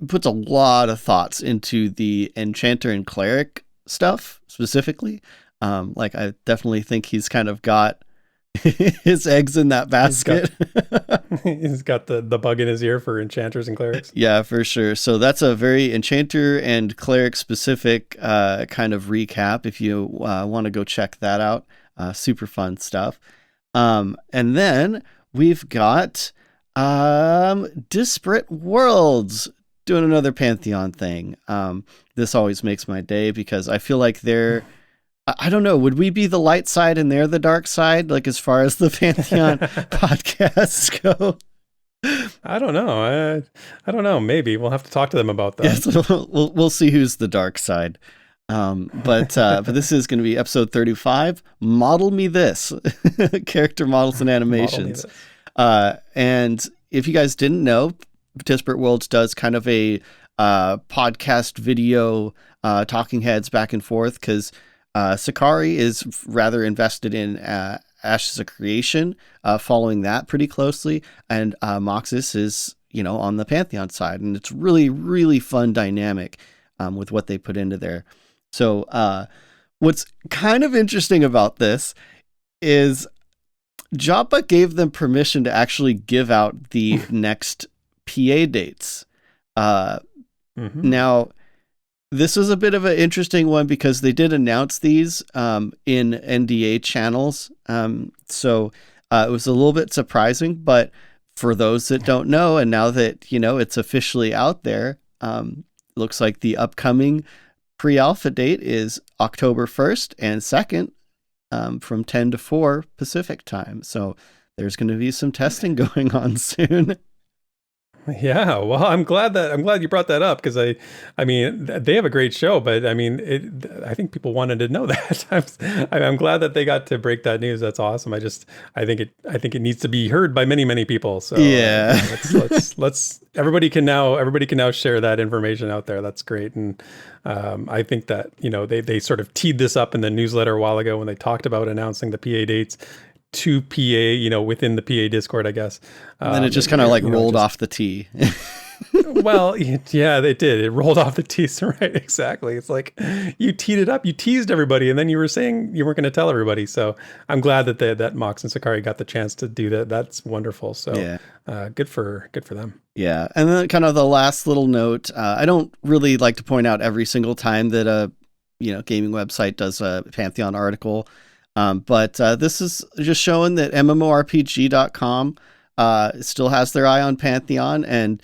puts a lot of thoughts into the Enchanter and Cleric stuff specifically. I definitely think he's kind of got his eggs in that basket. He's got the bug in his ear for enchanters and clerics. Yeah, for sure. So that's a very enchanter and cleric specific kind of recap if you want to go check that out. Super fun stuff. And then we've got Disparate Worlds doing another Pantheon thing. This always makes my day because I feel like they're, I don't know, would we be the light side and they're the dark side, like as far as the Pantheon podcasts go? I don't know. I don't know. Maybe we'll have to talk to them about that. Yes, we'll see who's the dark side. But this is going to be episode 35. Model me this. Character models and animations. And if you guys didn't know, Disparate Worlds does kind of a podcast video talking heads back and forth because Sakari is rather invested in Ashes of Creation, following that pretty closely, and Moxis is on the Pantheon side, and it's really, really fun dynamic with what they put into there. So what's kind of interesting about this is Joppa gave them permission to actually give out the next PA dates. Now, this was a bit of an interesting one because they did announce these in NDA channels. So it was a little bit surprising, but for those that don't know, and now that, it's officially out there, looks like the upcoming pre-alpha date is October 1st and 2nd from 10 to 4 Pacific time. So there's going to be some testing going on soon. Yeah, well, I'm glad you brought that up because I mean they have a great show, but I mean I think people wanted to know that. I'm glad that they got to break that news. That's awesome. I think it needs to be heard by many people. So yeah, let's everybody can now share that information out there. That's great, and I think that they sort of teed this up in the newsletter a while ago when they talked about announcing the PA dates. To PA, within the PA Discord, I guess. And then it just kind of rolled off the tee. Well, yeah, they did. It rolled off the tee. Right, exactly. It's like you teed it up, you teased everybody, and then you were saying you weren't going to tell everybody. So I'm glad that Mox and Sakari got the chance to do that. That's wonderful. So yeah. Good for them. Yeah, and then kind of the last little note. I don't really like to point out every single time that a gaming website does a Pantheon article. But this is just showing that MMORPG.com still has their eye on Pantheon. And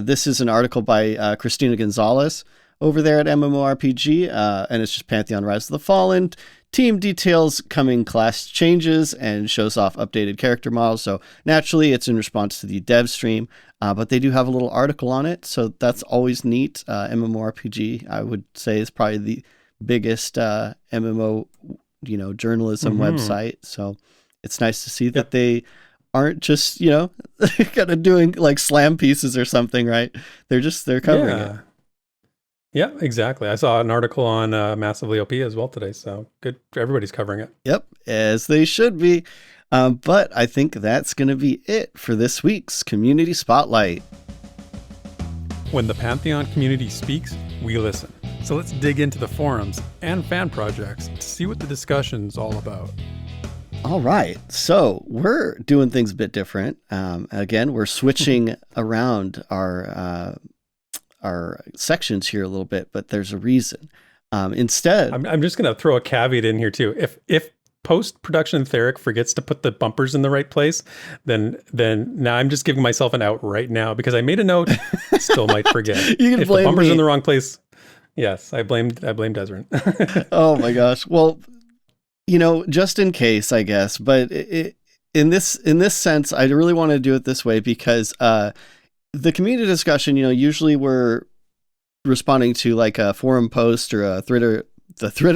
this is an article by Christina Gonzalez over there at MMORPG. And it's just Pantheon Rise of the Fallen. Team details coming class changes and shows off updated character models. So naturally, it's in response to the dev stream. But they do have a little article on it. So that's always neat. MMORPG, I would say, is probably the biggest MMO journalism website. So it's nice to see that they aren't just, kind of doing slam pieces or something, right? They're covering it. Yeah, exactly. I saw an article on Massively OP as well today. So good. Everybody's covering it. Yep. As they should be. But I think that's going to be it for this week's Community Spotlight. When the Pantheon community speaks, we listen. So let's dig into the forums and fan projects to see what the discussion's all about. All right, so we're doing things a bit different. Again, we're switching around our sections here a little bit, but there's a reason. Instead, I'm just going to throw a caveat in here too. If post-production Theric forgets to put the bumpers in the right place, then now I'm just giving myself an out right now because I made a note, still might forget. You can if blame the bumpers me. In the wrong place. Yes, I blamed Desrin. Oh my gosh. Well, just in case, I guess, but in this sense, I really want to do it this way because the community discussion, usually we're responding to like a forum post or a Twitter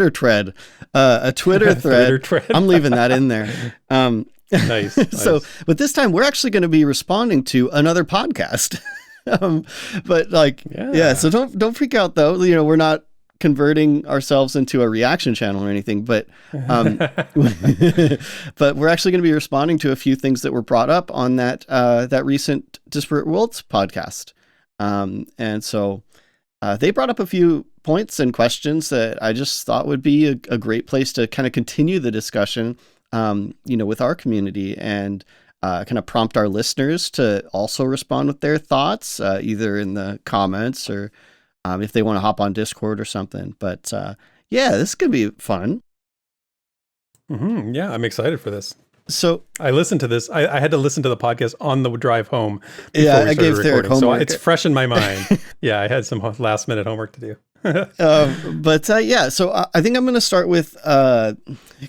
thread, a Twitter thread. I'm leaving that in there. Nice. So, but this time we're actually going to be responding to another podcast. But like, yeah. So don't freak out though. We're not converting ourselves into a reaction channel or anything, but but we're actually going to be responding to a few things that were brought up on that recent Disparate Worlds podcast. And so they brought up a few points and questions that I just thought would be a great place to kind of continue the discussion, with our community and kind of prompt our listeners to also respond with their thoughts, either in the comments or if they want to hop on Discord or something. But this could be fun. Mm-hmm. Yeah, I'm excited for this. So I listened to this. I had to listen to the podcast on the drive home. I gave Theric homework. So it's fresh in my mind. Yeah, I had some last minute homework to do. So I think I'm going to start with kind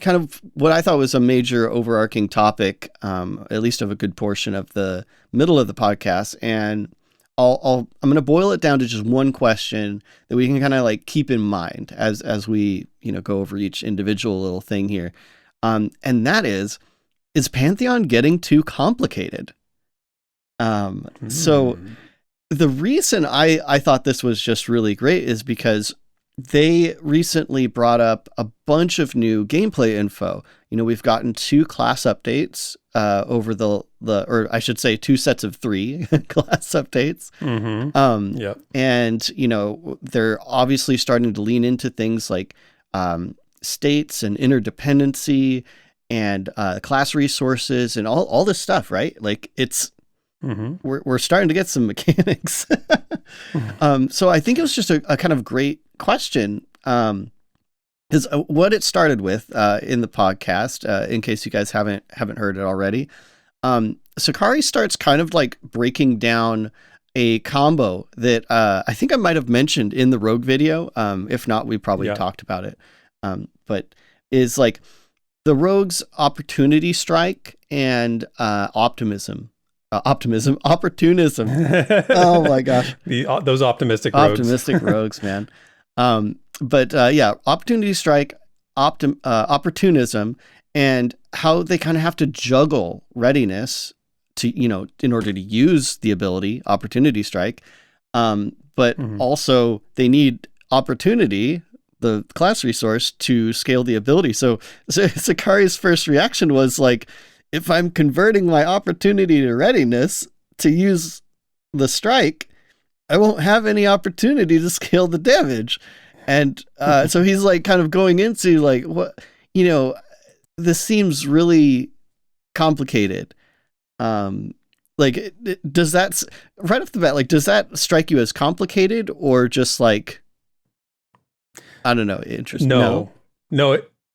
of what I thought was a major overarching topic, at least of a good portion of the middle of the podcast, and I'm going to boil it down to just one question that we can kind of like keep in mind as we go over each individual little thing here, and that is Pantheon getting too complicated? So. The reason I thought this was just really great is because they recently brought up a bunch of new gameplay info. We've gotten 2 class updates over or I should say 2 sets of 3 class updates. Mm-hmm. Yep. And, they're obviously starting to lean into things like states and interdependency and class resources and all this stuff, right? Like it's... Mm-hmm. We're starting to get some mechanics. So I think it was just a kind of great question. Because what it started with in the podcast, in case you guys haven't heard it already, Sakari starts kind of like breaking down a combo that I think I might have mentioned in the Rogue video. If not, we probably talked about it. But is like the Rogue's opportunity strike and opportunism. Oh my gosh. Those optimistic rogues, man. Opportunity strike, opportunism, and how they kind of have to juggle readiness to, in order to use the ability opportunity strike. But also they need opportunity, the class resource, to scale the ability. So Sakari's first reaction was like, if I'm converting my opportunity to readiness to use the strike, I won't have any opportunity to scale the damage. And so he's like kind of going into like, what, this seems really complicated. Does that, right off the bat, like, does that strike you as complicated or just like, I don't know, interesting? No,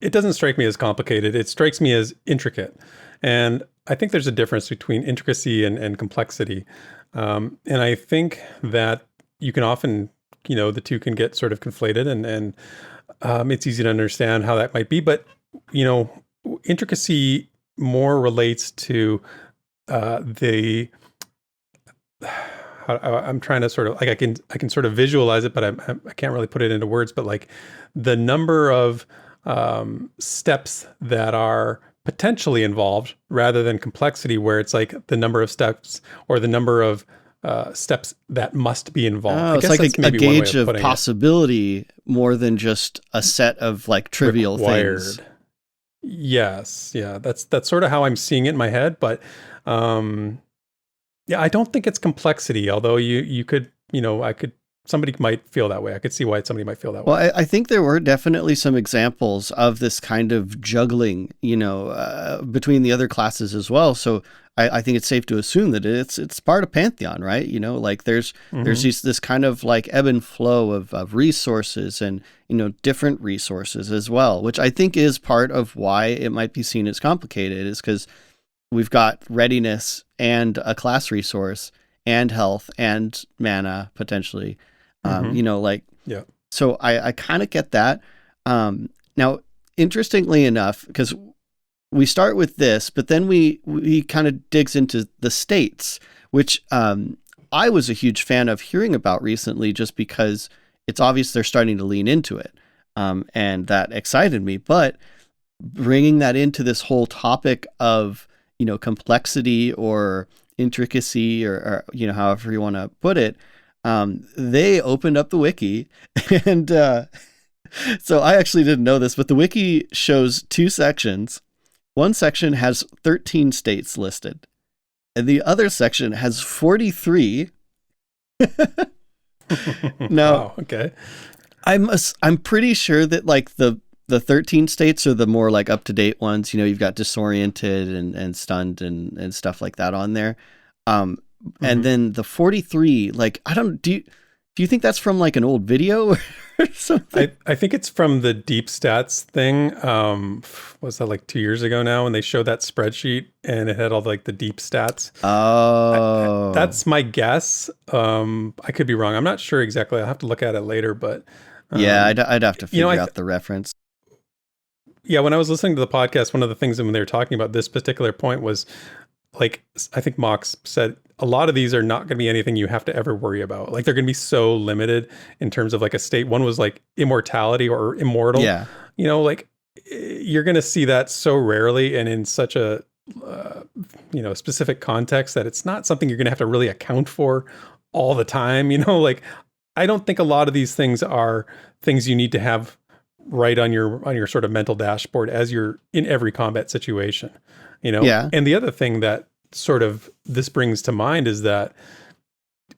it doesn't strike me as complicated. It strikes me as intricate. And I think there's a difference between intricacy and complexity. And I think that you can often, the two can get sort of conflated and it's easy to understand how that might be. But, intricacy more relates to I'm trying to sort of like, I can sort of visualize it, but I can't really put it into words, but like the number of steps that are potentially involved rather than complexity, where it's like the number of steps or the number of steps that must be involved. Oh, it's like a gauge of possibility more than just a set of like trivial things. Yes. Yeah. That's sort of how I'm seeing it in my head. But yeah, I don't think it's complexity, although you could, somebody might feel that way. I could see why somebody might feel that way. Well, I think there were definitely some examples of this kind of juggling, between the other classes as well. So I think it's safe to assume that it's part of Pantheon, right? Like there's this kind of like ebb and flow of resources and, different resources as well, which I think is part of why it might be seen as complicated, is because we've got readiness and a class resource and health and mana potentially. Yeah. So I kind of get that. Now, interestingly enough, because we start with this, but then we kind of digs into the states, which I was a huge fan of hearing about recently, just because it's obvious they're starting to lean into it. And that excited me, but bringing that into this whole topic of, complexity or intricacy or however you want to put it, they opened up the wiki and so I actually didn't know this, but the wiki shows 2 sections. One section has 13 states listed and the other section has 43. Now, wow, okay. I'm pretty sure that like the 13 states are the more like up-to-date ones. You've got disoriented and stunned and stuff like that on there. And then the 43, like, do you think that's from like an old video or something? I think it's from the deep stats thing. Was that like 2 years ago now when they showed that spreadsheet and it had all like the deep stats? Oh, that's my guess. I could be wrong. I'm not sure exactly. I'll have to look at it later, but yeah, I'd have to figure out the reference. Yeah, when I was listening to the podcast, one of the things when they were talking about this particular point was, like, I think Mox said, a lot of these are not going to be anything you have to ever worry about. Like, they're going to be so limited in terms of like a state. One was like immortality or immortal. Yeah. Like you're going to see that so rarely and in such a, specific context that it's not something you're going to have to really account for all the time. Like, I don't think a lot of these things are things you need to have right on your sort of mental dashboard as you're in every combat situation. Yeah. And the other thing that sort of this brings to mind is that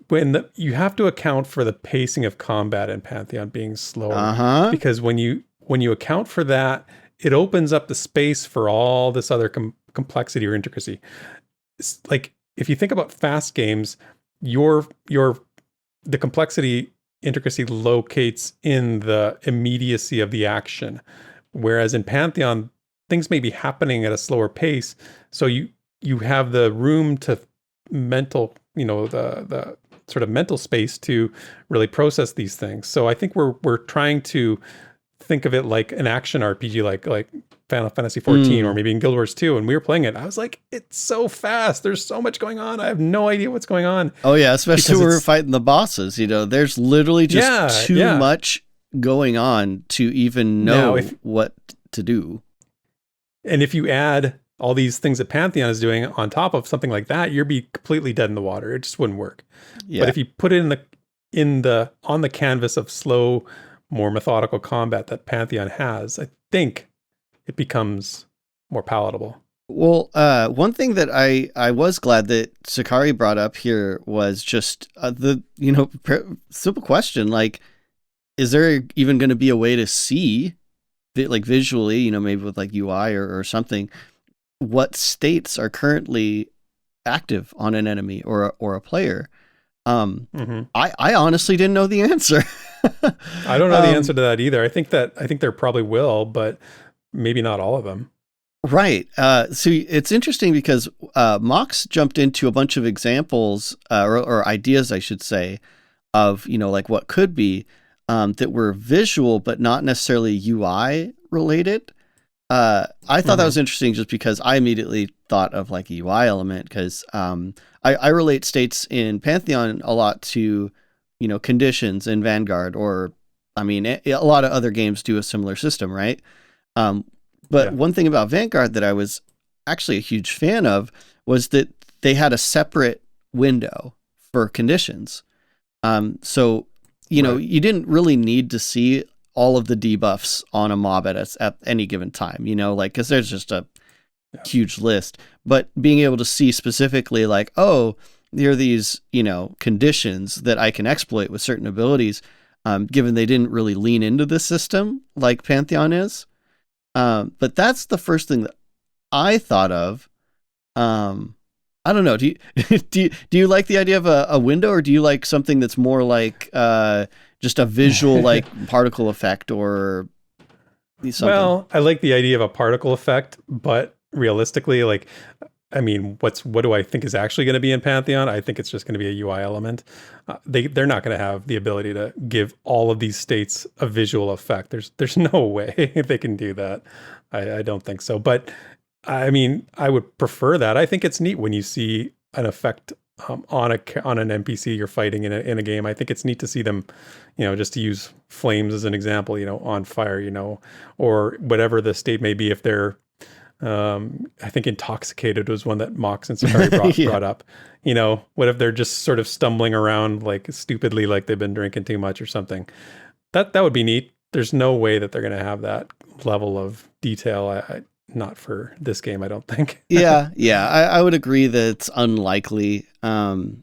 when you have to account for the pacing of combat in Pantheon being slower, because when you account for that, it opens up the space for all this other complexity or intricacy. It's like if you think about fast games, the complexity intricacy locates in the immediacy of the action, whereas in Pantheon things may be happening at a slower pace, so you have the room to mental, the sort of mental space to really process these things. So I think we're trying to think of it like an action RPG, like Final Fantasy 14 or maybe in Guild Wars 2. And we were playing it, I was like, it's so fast. There's so much going on. I have no idea what's going on. Oh yeah, especially when we're fighting the bosses. There's literally just too much going on to even know what to do. And if you add all these things that Pantheon is doing on top of something like that, you'd be completely dead in the water. It just wouldn't work. Yeah. But if you put it on the canvas of slow, more methodical combat that Pantheon has, I think it becomes more palatable. Well, one thing that I was glad that Sakari brought up here was just the simple question, like, is there even going to be a way to see, like visually, maybe with like UI or something, what states are currently active on an enemy or a player? I honestly didn't know the answer. I don't know the answer to that either. I think there probably will, but maybe not all of them. Right. So it's interesting because Mox jumped into a bunch of examples or ideas, I should say, of like what could be that were visual but not necessarily UI related. I thought that was interesting just because I immediately thought of like a UI element because I relate states in Pantheon a lot to, conditions in Vanguard, or a lot of other games do a similar system, right? But one thing about Vanguard that I was actually a huge fan of was that they had a separate window for conditions. So, you didn't really need to see all of the debuffs on a mob at any given time, like, because there's just a huge list. But being able to see specifically, like, oh, there are these, conditions that I can exploit with certain abilities, given they didn't really lean into this system like Pantheon is. But that's the first thing that I thought of. I don't know. Do you like the idea of a window, or do you like something that's more like just a visual, like particle effect or something? Well, I like the idea of a particle effect, but realistically, like, I mean, what do I think is actually going to be in Pantheon? I think it's just going to be a UI element. They're not going to have the ability to give all of these states a visual effect. There's no way they can do that. I don't think so. But I mean, I would prefer that. I think it's neat when you see an effect on an NPC you're fighting in a game. I think it's neat to see them, just to use flames as an example, on fire, or whatever the state may be. If they're, I think intoxicated was one that Mox and Safari brought up. What if they're just sort of stumbling around like stupidly, like they've been drinking too much or something? That would be neat. There's no way that they're going to have that level of detail. Not for this game, I don't think. yeah, I would agree that it's unlikely. The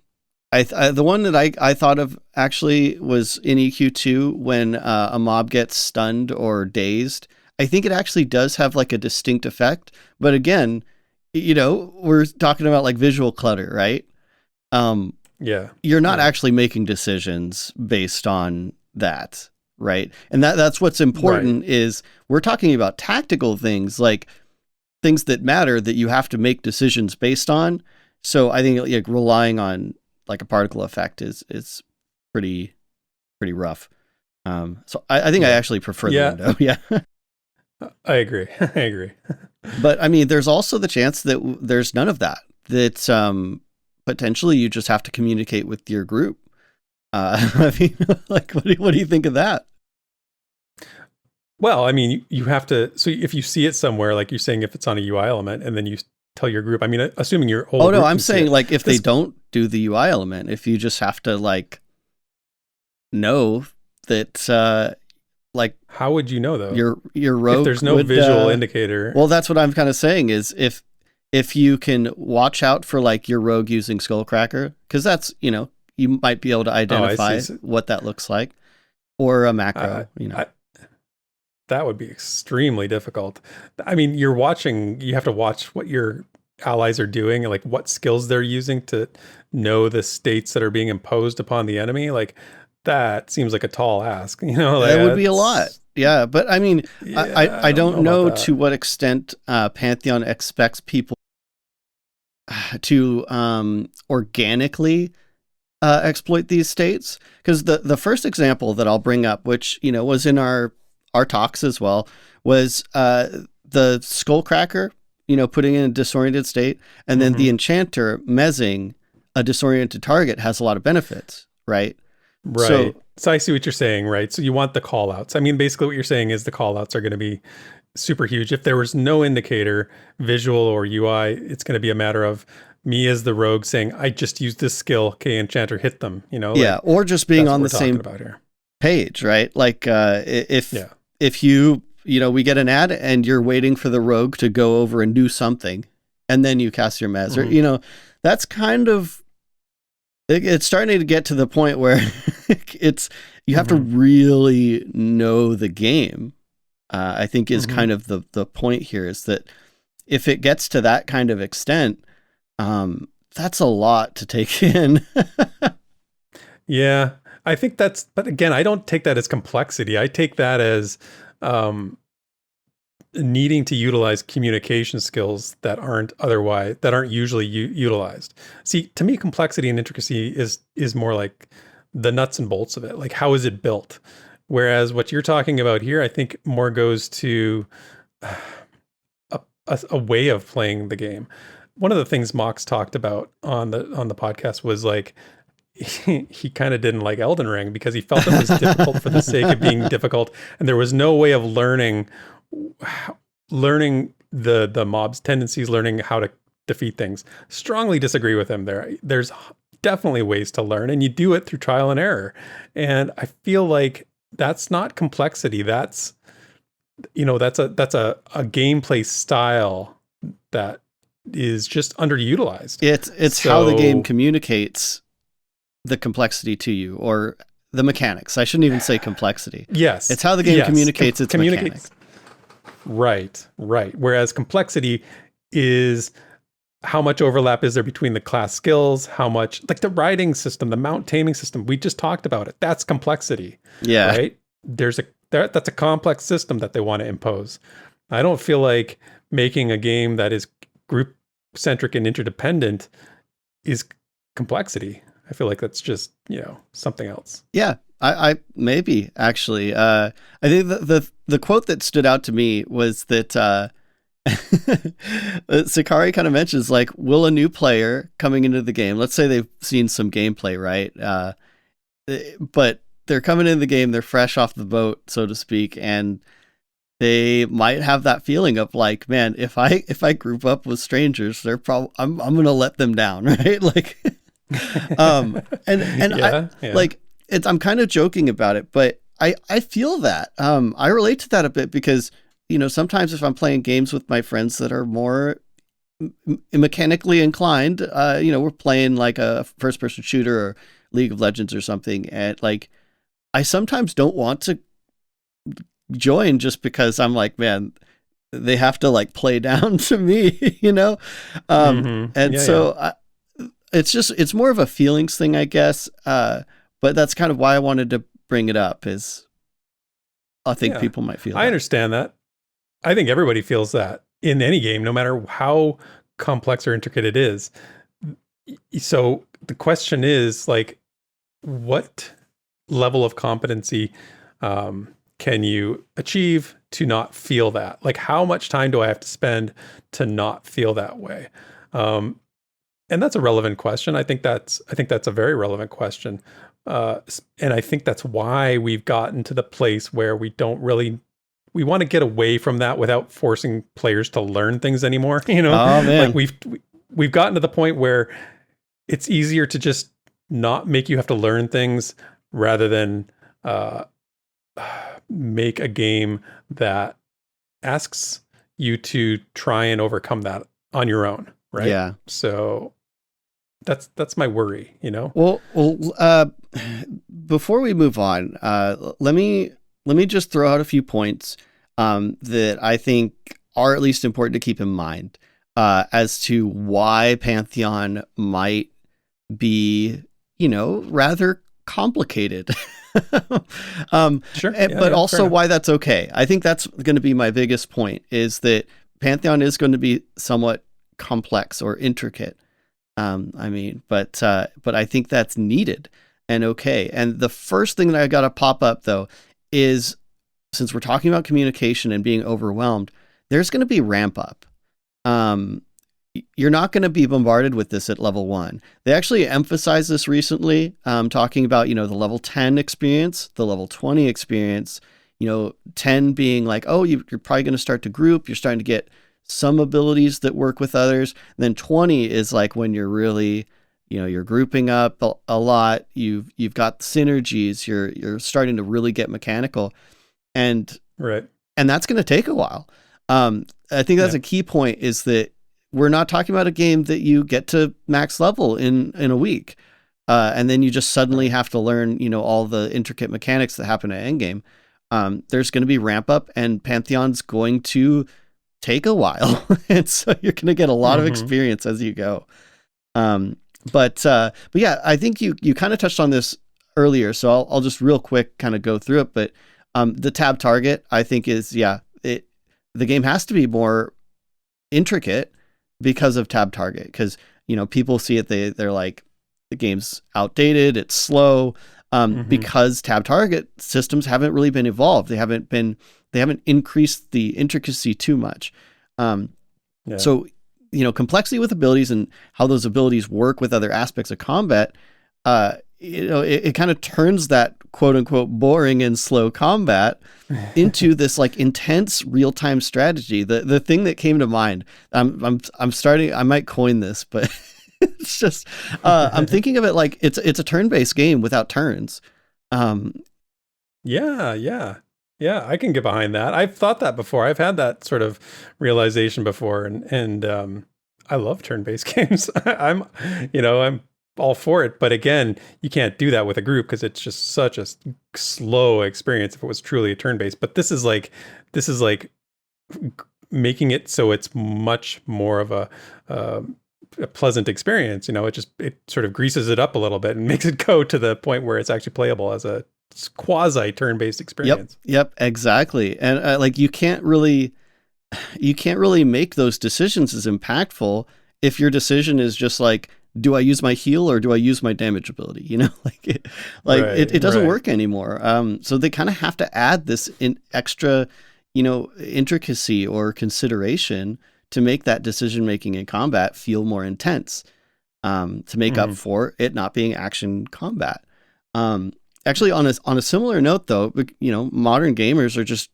one that I thought of actually was in EQ2 when a mob gets stunned or dazed. I think it actually does have like a distinct effect, but again, we're talking about like visual clutter, right? You're not actually making decisions based on that, right? And that's what's important, is we're talking about tactical things, like things that matter that you have to make decisions based on. So I think like relying on like a particle effect is pretty rough. So I think I actually prefer the window. Yeah. I agree. But I mean, there's also the chance that there's none of that. That potentially you just have to communicate with your group. I mean, like, what do you think of that? Well, I mean, you have to. So if you see it somewhere, like you're saying, if it's on a UI element, and then you tell your group. I mean, assuming your whole. Oh no, I'm saying like if they don't do the UI element, if you just have to like know that. Like, how would you know though? Your rogue. If there's no visual indicator. Well, that's what I'm kind of saying is if you can watch out for like your rogue using Skullcracker, because that's you might be able to identify what that looks like, or a macro. That would be extremely difficult. I mean, you have to watch what your allies are doing, and like what skills they're using to know the states that are being imposed upon the enemy. Like, that seems like a tall ask, Like, that would be a lot. Yeah, but I mean, I don't know to what extent Pantheon expects people to organically exploit these states. Because the first example that I'll bring up, which was in our talks as well, was the Skullcracker, putting in a disoriented state, and then the Enchanter mezzing a disoriented target has a lot of benefits, right? Right. So I see what you're saying, right? So you want the call outs. I mean, basically what you're saying is the call outs are going to be super huge. If there was no indicator, visual or UI, it's going to be a matter of me as the rogue saying, I just used this skill. Okay, Enchanter, hit them, Yeah, or just being on the same page, right? Like if you, we get an ad and you're waiting for the rogue to go over and do something, and then you cast your Mez, or, that's kind of, it's starting to get to the point where you have to really know the game. I think is kind of the point here, is that if it gets to that kind of extent, that's a lot to take in. Yeah, I think but again, I don't take that as complexity. I take that as needing to utilize communication skills that aren't usually utilized. See, to me, complexity and intricacy is more like the nuts and bolts of it. Like, how is it built? Whereas what you're talking about here, I think more goes to a way of playing the game. One of the things Mox talked about on the podcast was like, he kind of didn't like Elden Ring because he felt it was difficult for the sake of being difficult, and there was no way of learning the mob's tendencies, learning how to defeat things. Strongly disagree with him there. There's definitely ways to learn, and you do it through trial and error. And I feel like that's not complexity. That's that's a gameplay style that is just underutilized. It's how the game communicates the complexity to you, or the mechanics. I shouldn't even say complexity. Yes. It's how the game communicates its mechanics. Right. Whereas complexity is how much overlap is there between the class skills, how much, like the riding system, the mount taming system, we just talked about it. That's complexity. Yeah. Right? That's a complex system that they want to impose. I don't feel like making a game that is group centric and interdependent is complexity. I feel like that's just, something else. Yeah, I maybe actually. I think the quote that stood out to me was that Sakari kind of mentions, like, will a new player coming into the game, let's say they've seen some gameplay, right? But they're coming into the game, they're fresh off the boat, so to speak, and they might have that feeling of like, man, if I group up with strangers, they're I'm gonna let them down, right? Like, like I'm kind of joking about it, but I feel that I relate to that a bit because sometimes if I'm playing games with my friends that are more mechanically inclined, we're playing like a first person shooter or League of Legends or something, and like I sometimes don't want to join just because I'm like, man, they have to like play down to me, it's more of a feelings thing, I guess. But that's kind of why I wanted to bring it up, is I think people might feel that. I understand that. I think everybody feels that in any game, no matter how complex or intricate it is. So the question is, like, what level of competency can you achieve to not feel that? Like, how much time do I have to spend to not feel that way? And that's a relevant question. I think that's a very relevant question. And I think that's why we've gotten to the place where we want to get away from that without forcing players to learn things anymore. Oh, man. Like we've gotten to the point where it's easier to just not make you have to learn things rather than make a game that asks you to try and overcome that on your own, right? Yeah. So that's my worry, Well, before we move on, let me just throw out a few points that I think are at least important to keep in mind as to why Pantheon might be, rather complicated. Sure. But also why that's okay. I think that's going to be my biggest point, is that Pantheon is going to be somewhat complex or intricate. But I think that's needed and okay. And the first thing that I got to pop up, though, is, since we're talking about communication and being overwhelmed, there's going to be ramp up. You're not going to be bombarded with this at level 1. They actually emphasized this recently, talking about, the level 10 experience, the level 20 experience, 10 being like, oh, you're probably going to start to group. You're starting to get some abilities that work with others. And then 20 is like when you're really, you're grouping up a lot. You've got synergies. You're starting to really get mechanical, and that's going to take a while. I think that's a key point, is that we're not talking about a game that you get to max level in a week, and then you just suddenly have to learn, all the intricate mechanics that happen at endgame. There's going to be ramp up, and Pantheon's going to take a while, and so you're going to get a lot of experience as you go. But yeah, I think you kind of touched on this earlier, so I'll just real quick kind of go through it. But the tab target, I think, is the game has to be more intricate because of tab target, because people see it, they're like, the game's outdated, it's slow, because tab target systems haven't really been evolved. They haven't increased the intricacy too much. So complexity with abilities and how those abilities work with other aspects of combat, it kind of turns that quote unquote boring and slow combat into this like intense real-time strategy. The thing that came to mind, I'm starting, I might coin this, but it's just, I'm thinking of it like it's a turn-based game without turns. Yeah, I can get behind that. I've thought that before. I've had that sort of realization before, and I love turn-based games. I'm all for it. But again, you can't do that with a group because it's just such a slow experience if it was truly a turn-based. But this is like making it so it's much more of a pleasant experience. It sort of greases it up a little bit and makes it go to the point where it's actually playable as a quasi turn-based experience. Yep, exactly. And like you can't really make those decisions as impactful if your decision is just like, do I use my heal or do I use my damage ability? It doesn't work anymore. So they kind of have to add this extra, intricacy or consideration to make that decision making in combat feel more intense, to make up for it not being action combat. Actually, on a similar note, though, modern gamers are just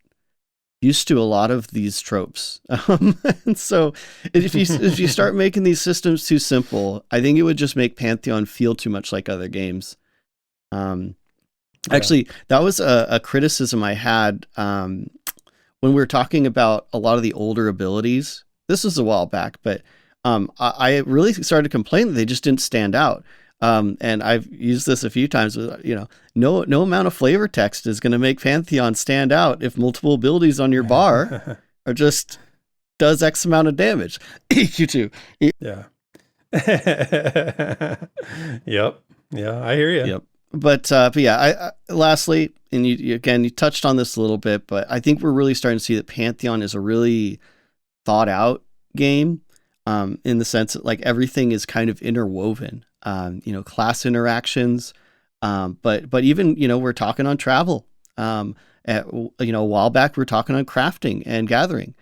used to a lot of these tropes, and so if you start making these systems too simple, I think it would just make Pantheon feel too much like other games. Actually, that was a criticism I had when we were talking about a lot of the older abilities. This was a while back, but I really started to complain that they just didn't stand out. And I've used this a few times with, no amount of flavor text is going to make Pantheon stand out if multiple abilities on your bar are just does X amount of damage. You too. Yeah. Yep. Yeah, I hear you. Yep. But yeah, lastly, and you touched on this a little bit, but I think we're really starting to see that Pantheon is a really thought out game, in the sense that like everything is kind of interwoven. Class interactions, but even, we're talking on travel, a while back, we're talking on crafting and gathering.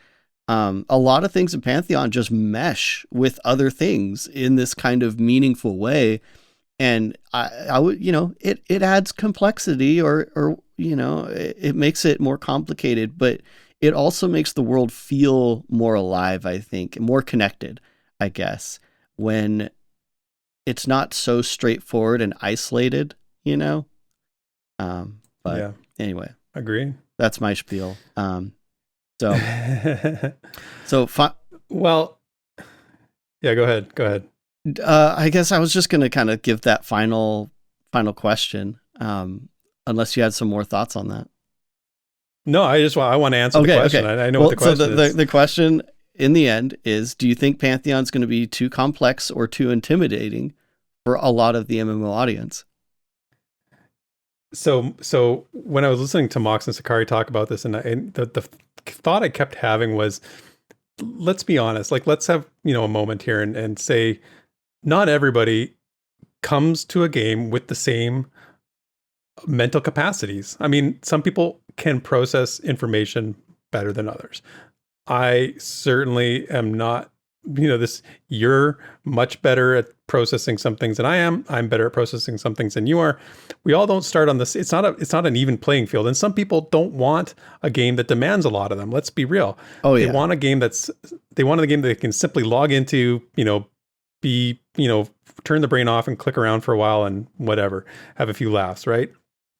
A lot of things in Pantheon just mesh with other things in this kind of meaningful way. And I would, it adds complexity or, it makes it more complicated, but it also makes the world feel more alive, I think, more connected, I guess, when it's not so straightforward and isolated, but yeah. Anyway, agree. That's my spiel. Well, yeah, go ahead. I guess I was just going to kind of give that final question. Unless you had some more thoughts on that. No, I want to answer the question. Okay. I know what the question is. The question in the end is, do you think Pantheon's going to be too complex or too intimidating for a lot of the MMO audience? So when I was listening to Mox and Sakari talk about this, and the thought I kept having was, let's be honest, like let's have, a moment here and say, not everybody comes to a game with the same mental capacities. I mean, some people can process information better than others. I certainly am not, you're much better at processing some things than I am. I'm better at processing some things than you are. We all don't start on this. It's not an even playing field. And some people don't want a game that demands a lot of them. Let's be real. Oh, yeah. They want a game that they can simply log into, turn the brain off and click around for a while and whatever, have a few laughs, right?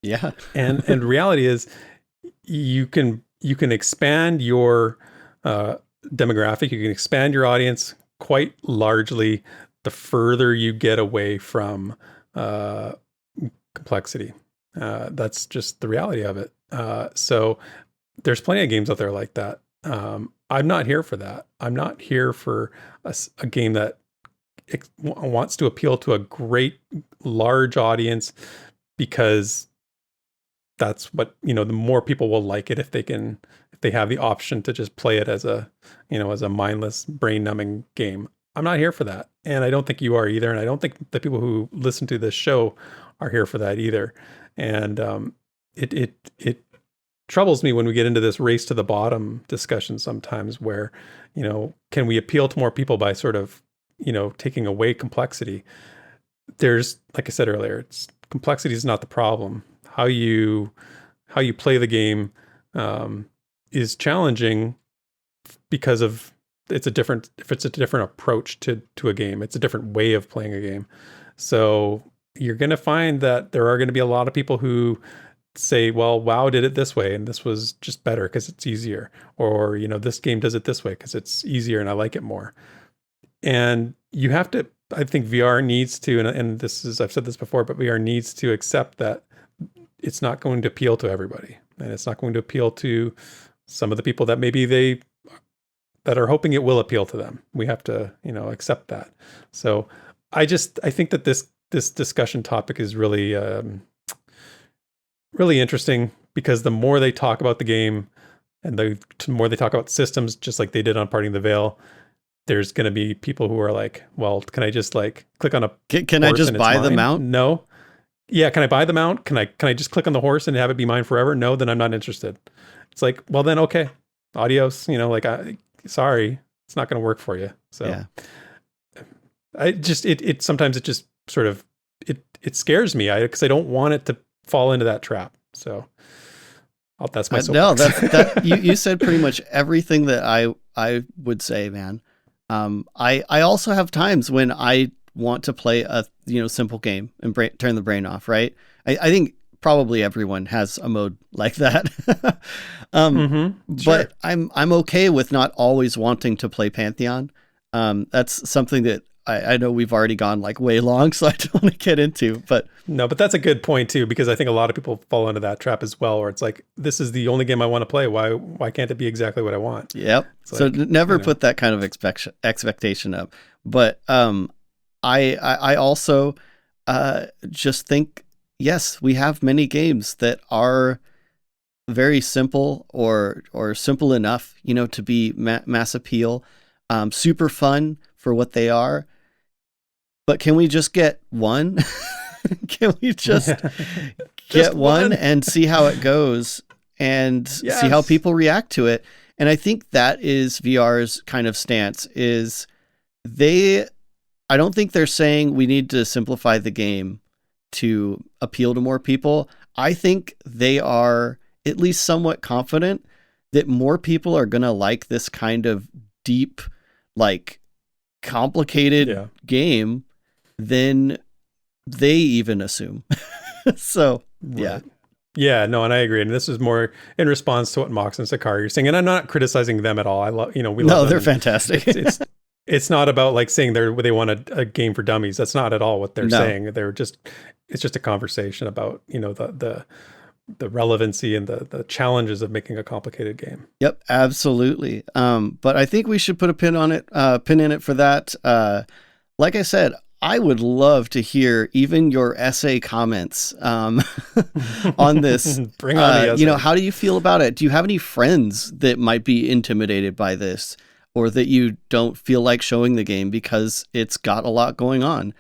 Yeah. and the reality is you can expand your demographic, you can expand your audience quite largely the further you get away from complexity. That's just the reality of it. So there's plenty of games out there like that. I'm not here for that. I'm not here for a game that wants to appeal to a great large audience, because that's what, the more people will like it if they have the option to just play it as a mindless, brain numbing game. I'm not here for that. And I don't think you are either. And I don't think the people who listen to this show are here for that either. And it troubles me when we get into this race to the bottom discussion sometimes where, can we appeal to more people by sort of, taking away complexity? There's, like I said earlier, complexity is not the problem. How you play the game is challenging because of it's a different approach to a game. It's a different way of playing a game. So you're going to find that there are going to be a lot of people who say, well, WoW did it this way and this was just better because it's easier, or this game does it this way because it's easier and I like it more. And you have to, I think VR needs to, and this is, I've said this before, but VR needs to accept that it's not going to appeal to everybody, and it's not going to appeal to some of the people that maybe that are hoping it will appeal to them. We have to, accept that. So I think that this discussion topic is really, really interesting, because the more they talk about the game and the more they talk about systems, just like they did on Parting the Veil, there's going to be people who are like, well, can I just like click on a can I just buy the mount? No. Yeah. Can I buy the mount? Can I just click on the horse and have it be mine forever? No, then I'm not interested. It's like, well then, okay, adios, sorry, it's not going to work for you. So yeah. Sometimes it just sort of, it scares me because I don't want it to fall into that trap. So that's my soapbox. No, you said pretty much everything that I would say, man. I also have times when I want to play a simple game and turn the brain off, right? I think probably everyone has a mode like that. Sure. But I'm okay with not always wanting to play Pantheon. That's something that I know we've already gone like way long, so I don't want to get into, but that's a good point too, because I think a lot of people fall into that trap as well, where it's like, this is the only game I want to play. Why can't it be exactly what I want? Yep. So never put that kind of expectation up. But I also just think, yes, we have many games that are very simple or simple enough, to be mass appeal, super fun for what they are. But can we just get one? Can we just get one and see how it goes and see how people react to it? And I think that is VR's kind of stance is I don't think they're saying we need to simplify the game to appeal to more people. I think they are at least somewhat confident that more people are going to like this kind of deep, like complicated game than they even assume. So, yeah. Yeah, no, and I agree. And this is more in response to what Mox and Sakari are saying. And I'm not criticizing them at all. I love, we love them. No, they're fantastic. It's not about like saying they want a game for dummies. That's not at all what they're saying. It's just a conversation about, the relevancy and the challenges of making a complicated game. Yep, absolutely. But I think we should put a pin in it for that. Like I said, I would love to hear even your essay comments on this. Bring on the essay. How do you feel about it? Do you have any friends that might be intimidated by this, or that you don't feel like showing the game because it's got a lot going on?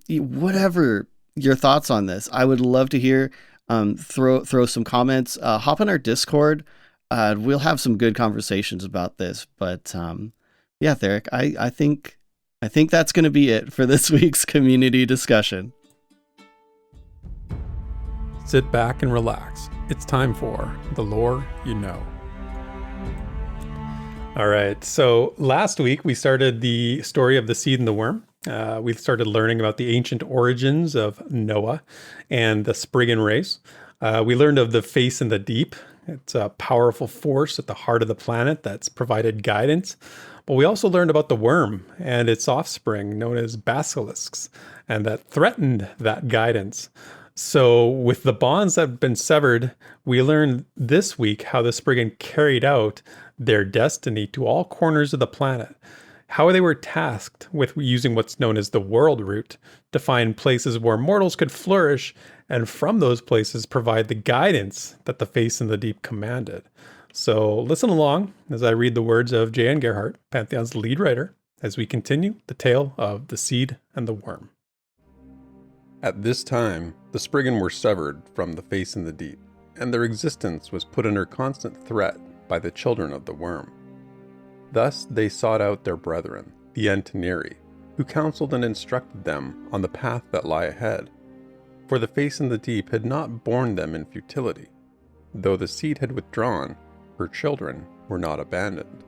Whatever your thoughts on this, I would love to hear. Throw some comments. Hop on our Discord. We'll have some good conversations about this. But yeah, Theric, I think that's going to be it for this week's community discussion. Sit back and relax. It's time for the lore you know. All right. So last week we started the story of the seed and the worm. We started learning about the ancient origins of Noah and the Spriggan race. We learned of the face in the deep. It's a powerful force at the heart of the planet that's provided guidance. But we also learned about the worm and its offspring, known as basilisks, and that threatened that guidance. So with the bonds that have been severed, we learned this week how the Spriggan carried out their destiny to all corners of the planet. How they were tasked with using what's known as the world route to find places where mortals could flourish, and from those places provide the guidance that the face in the deep commanded. So listen along as I read the words of J.N. Gerhardt, Pantheon's lead writer, as we continue the tale of the seed and the worm. At this time, the Spriggan were severed from the face in the deep, and their existence was put under constant threat by the children of the worm. Thus they sought out their brethren, the Antineri, who counseled and instructed them on the path that lie ahead. For the face in the deep had not borne them in futility. Though the seed had withdrawn, her children were not abandoned.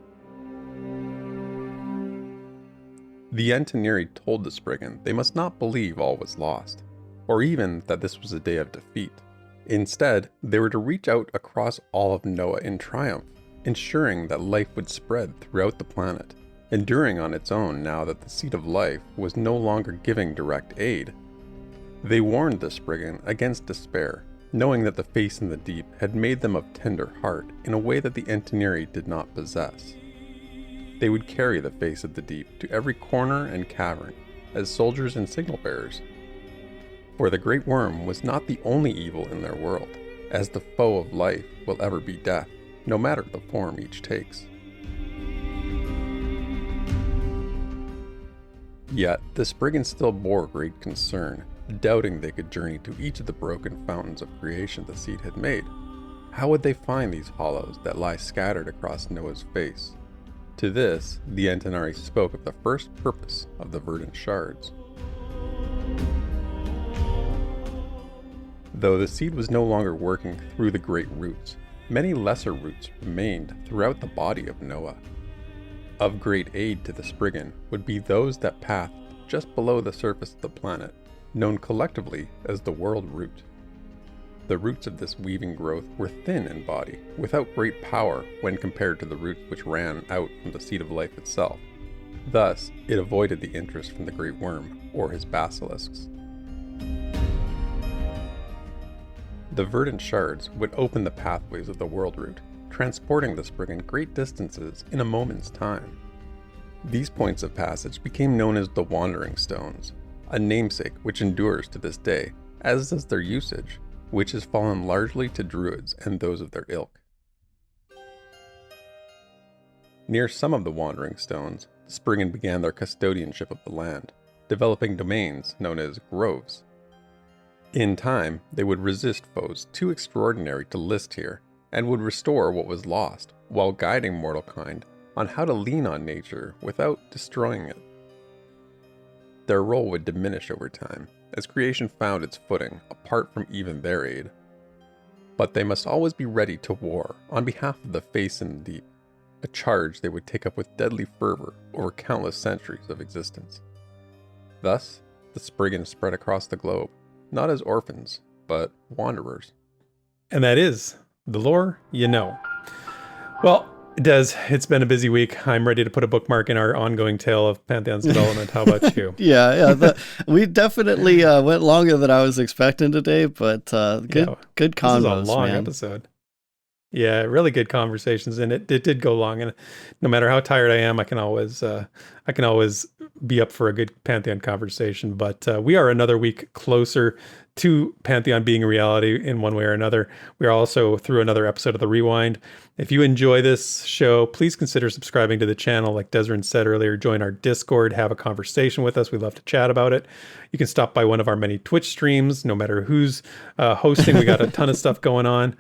The Antineri told the Spriggan they must not believe all was lost, or even that this was a day of defeat. Instead, they were to reach out across all of Noah in triumph, ensuring that life would spread throughout the planet, enduring on its own now that the Seed of Life was no longer giving direct aid. They warned the Spriggan against despair, knowing that the face in the deep had made them of tender heart in a way that the Enteniri did not possess. They would carry the face of the deep to every corner and cavern, as soldiers and signal bearers. For the Great Worm was not the only evil in their world, as the foe of life will ever be death, no matter the form each takes. Yet, the Spriggan still bore great concern, doubting they could journey to each of the broken fountains of creation the Seed had made. How would they find these hollows that lie scattered across Noah's face? To this, the Entenari spoke of the first purpose of the verdant shards. Though the Seed was no longer working through the great roots, many lesser roots remained throughout the body of Noah. Of great aid to the Spriggan would be those that pathed just below the surface of the planet, known collectively as the World Root. The roots of this weaving growth were thin in body, without great power when compared to the roots which ran out from the Seed of Life itself. Thus, it avoided the interest from the Great Worm or his basilisks. The verdant shards would open the pathways of the World Root, transporting the Spriggan great distances in a moment's time. These points of passage became known as the Wandering Stones, a namesake which endures to this day, as does their usage, which has fallen largely to druids and those of their ilk. Near some of the Wandering Stones, the Spriggan began their custodianship of the land, developing domains known as groves. In time, they would resist foes too extraordinary to list here, and would restore what was lost, while guiding mortal kind on how to lean on nature without destroying it. Their role would diminish over time, as creation found its footing apart from even their aid. But they must always be ready to war on behalf of the face in the deep, a charge they would take up with deadly fervor over countless centuries of existence. Thus, the Spriggan spread across the globe, not as orphans, but wanderers. And that is the lore you know. Well, Des, it's been a busy week. I'm ready to put a bookmark in our ongoing tale of Pantheon's development. How about you? We definitely went longer than I was expecting today, but good convos, This is a long episode. Yeah, really good conversations, and it did go long. And no matter how tired I am, I can always be up for a good Pantheon conversation. But we are another week closer to Pantheon being a reality in one way or another. We are also through another episode of The Rewind. If you enjoy this show, please consider subscribing to the channel. Like Desrin said earlier, join our Discord, have a conversation with us. We'd love to chat about it. You can stop by one of our many Twitch streams, no matter who's hosting. We got a ton of stuff going on.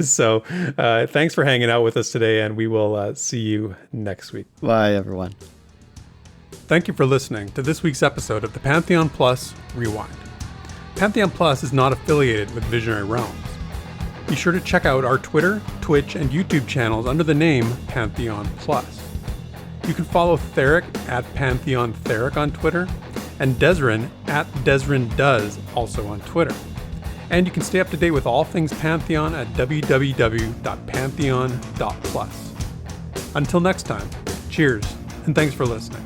So thanks for hanging out with us today, and we will see you next week. Bye, everyone. Thank you for listening to this week's episode of the Pantheon Plus Rewind. Pantheon Plus is not affiliated with Visionary Realms. Be sure to check out our Twitter, Twitch, and YouTube channels under the name Pantheon Plus. You can follow Theric at Pantheon Theric on Twitter, and Desrin at DesrinDoes also on Twitter. And you can stay up to date with all things Pantheon at www.pantheon.plus. Until next time, cheers, and thanks for listening.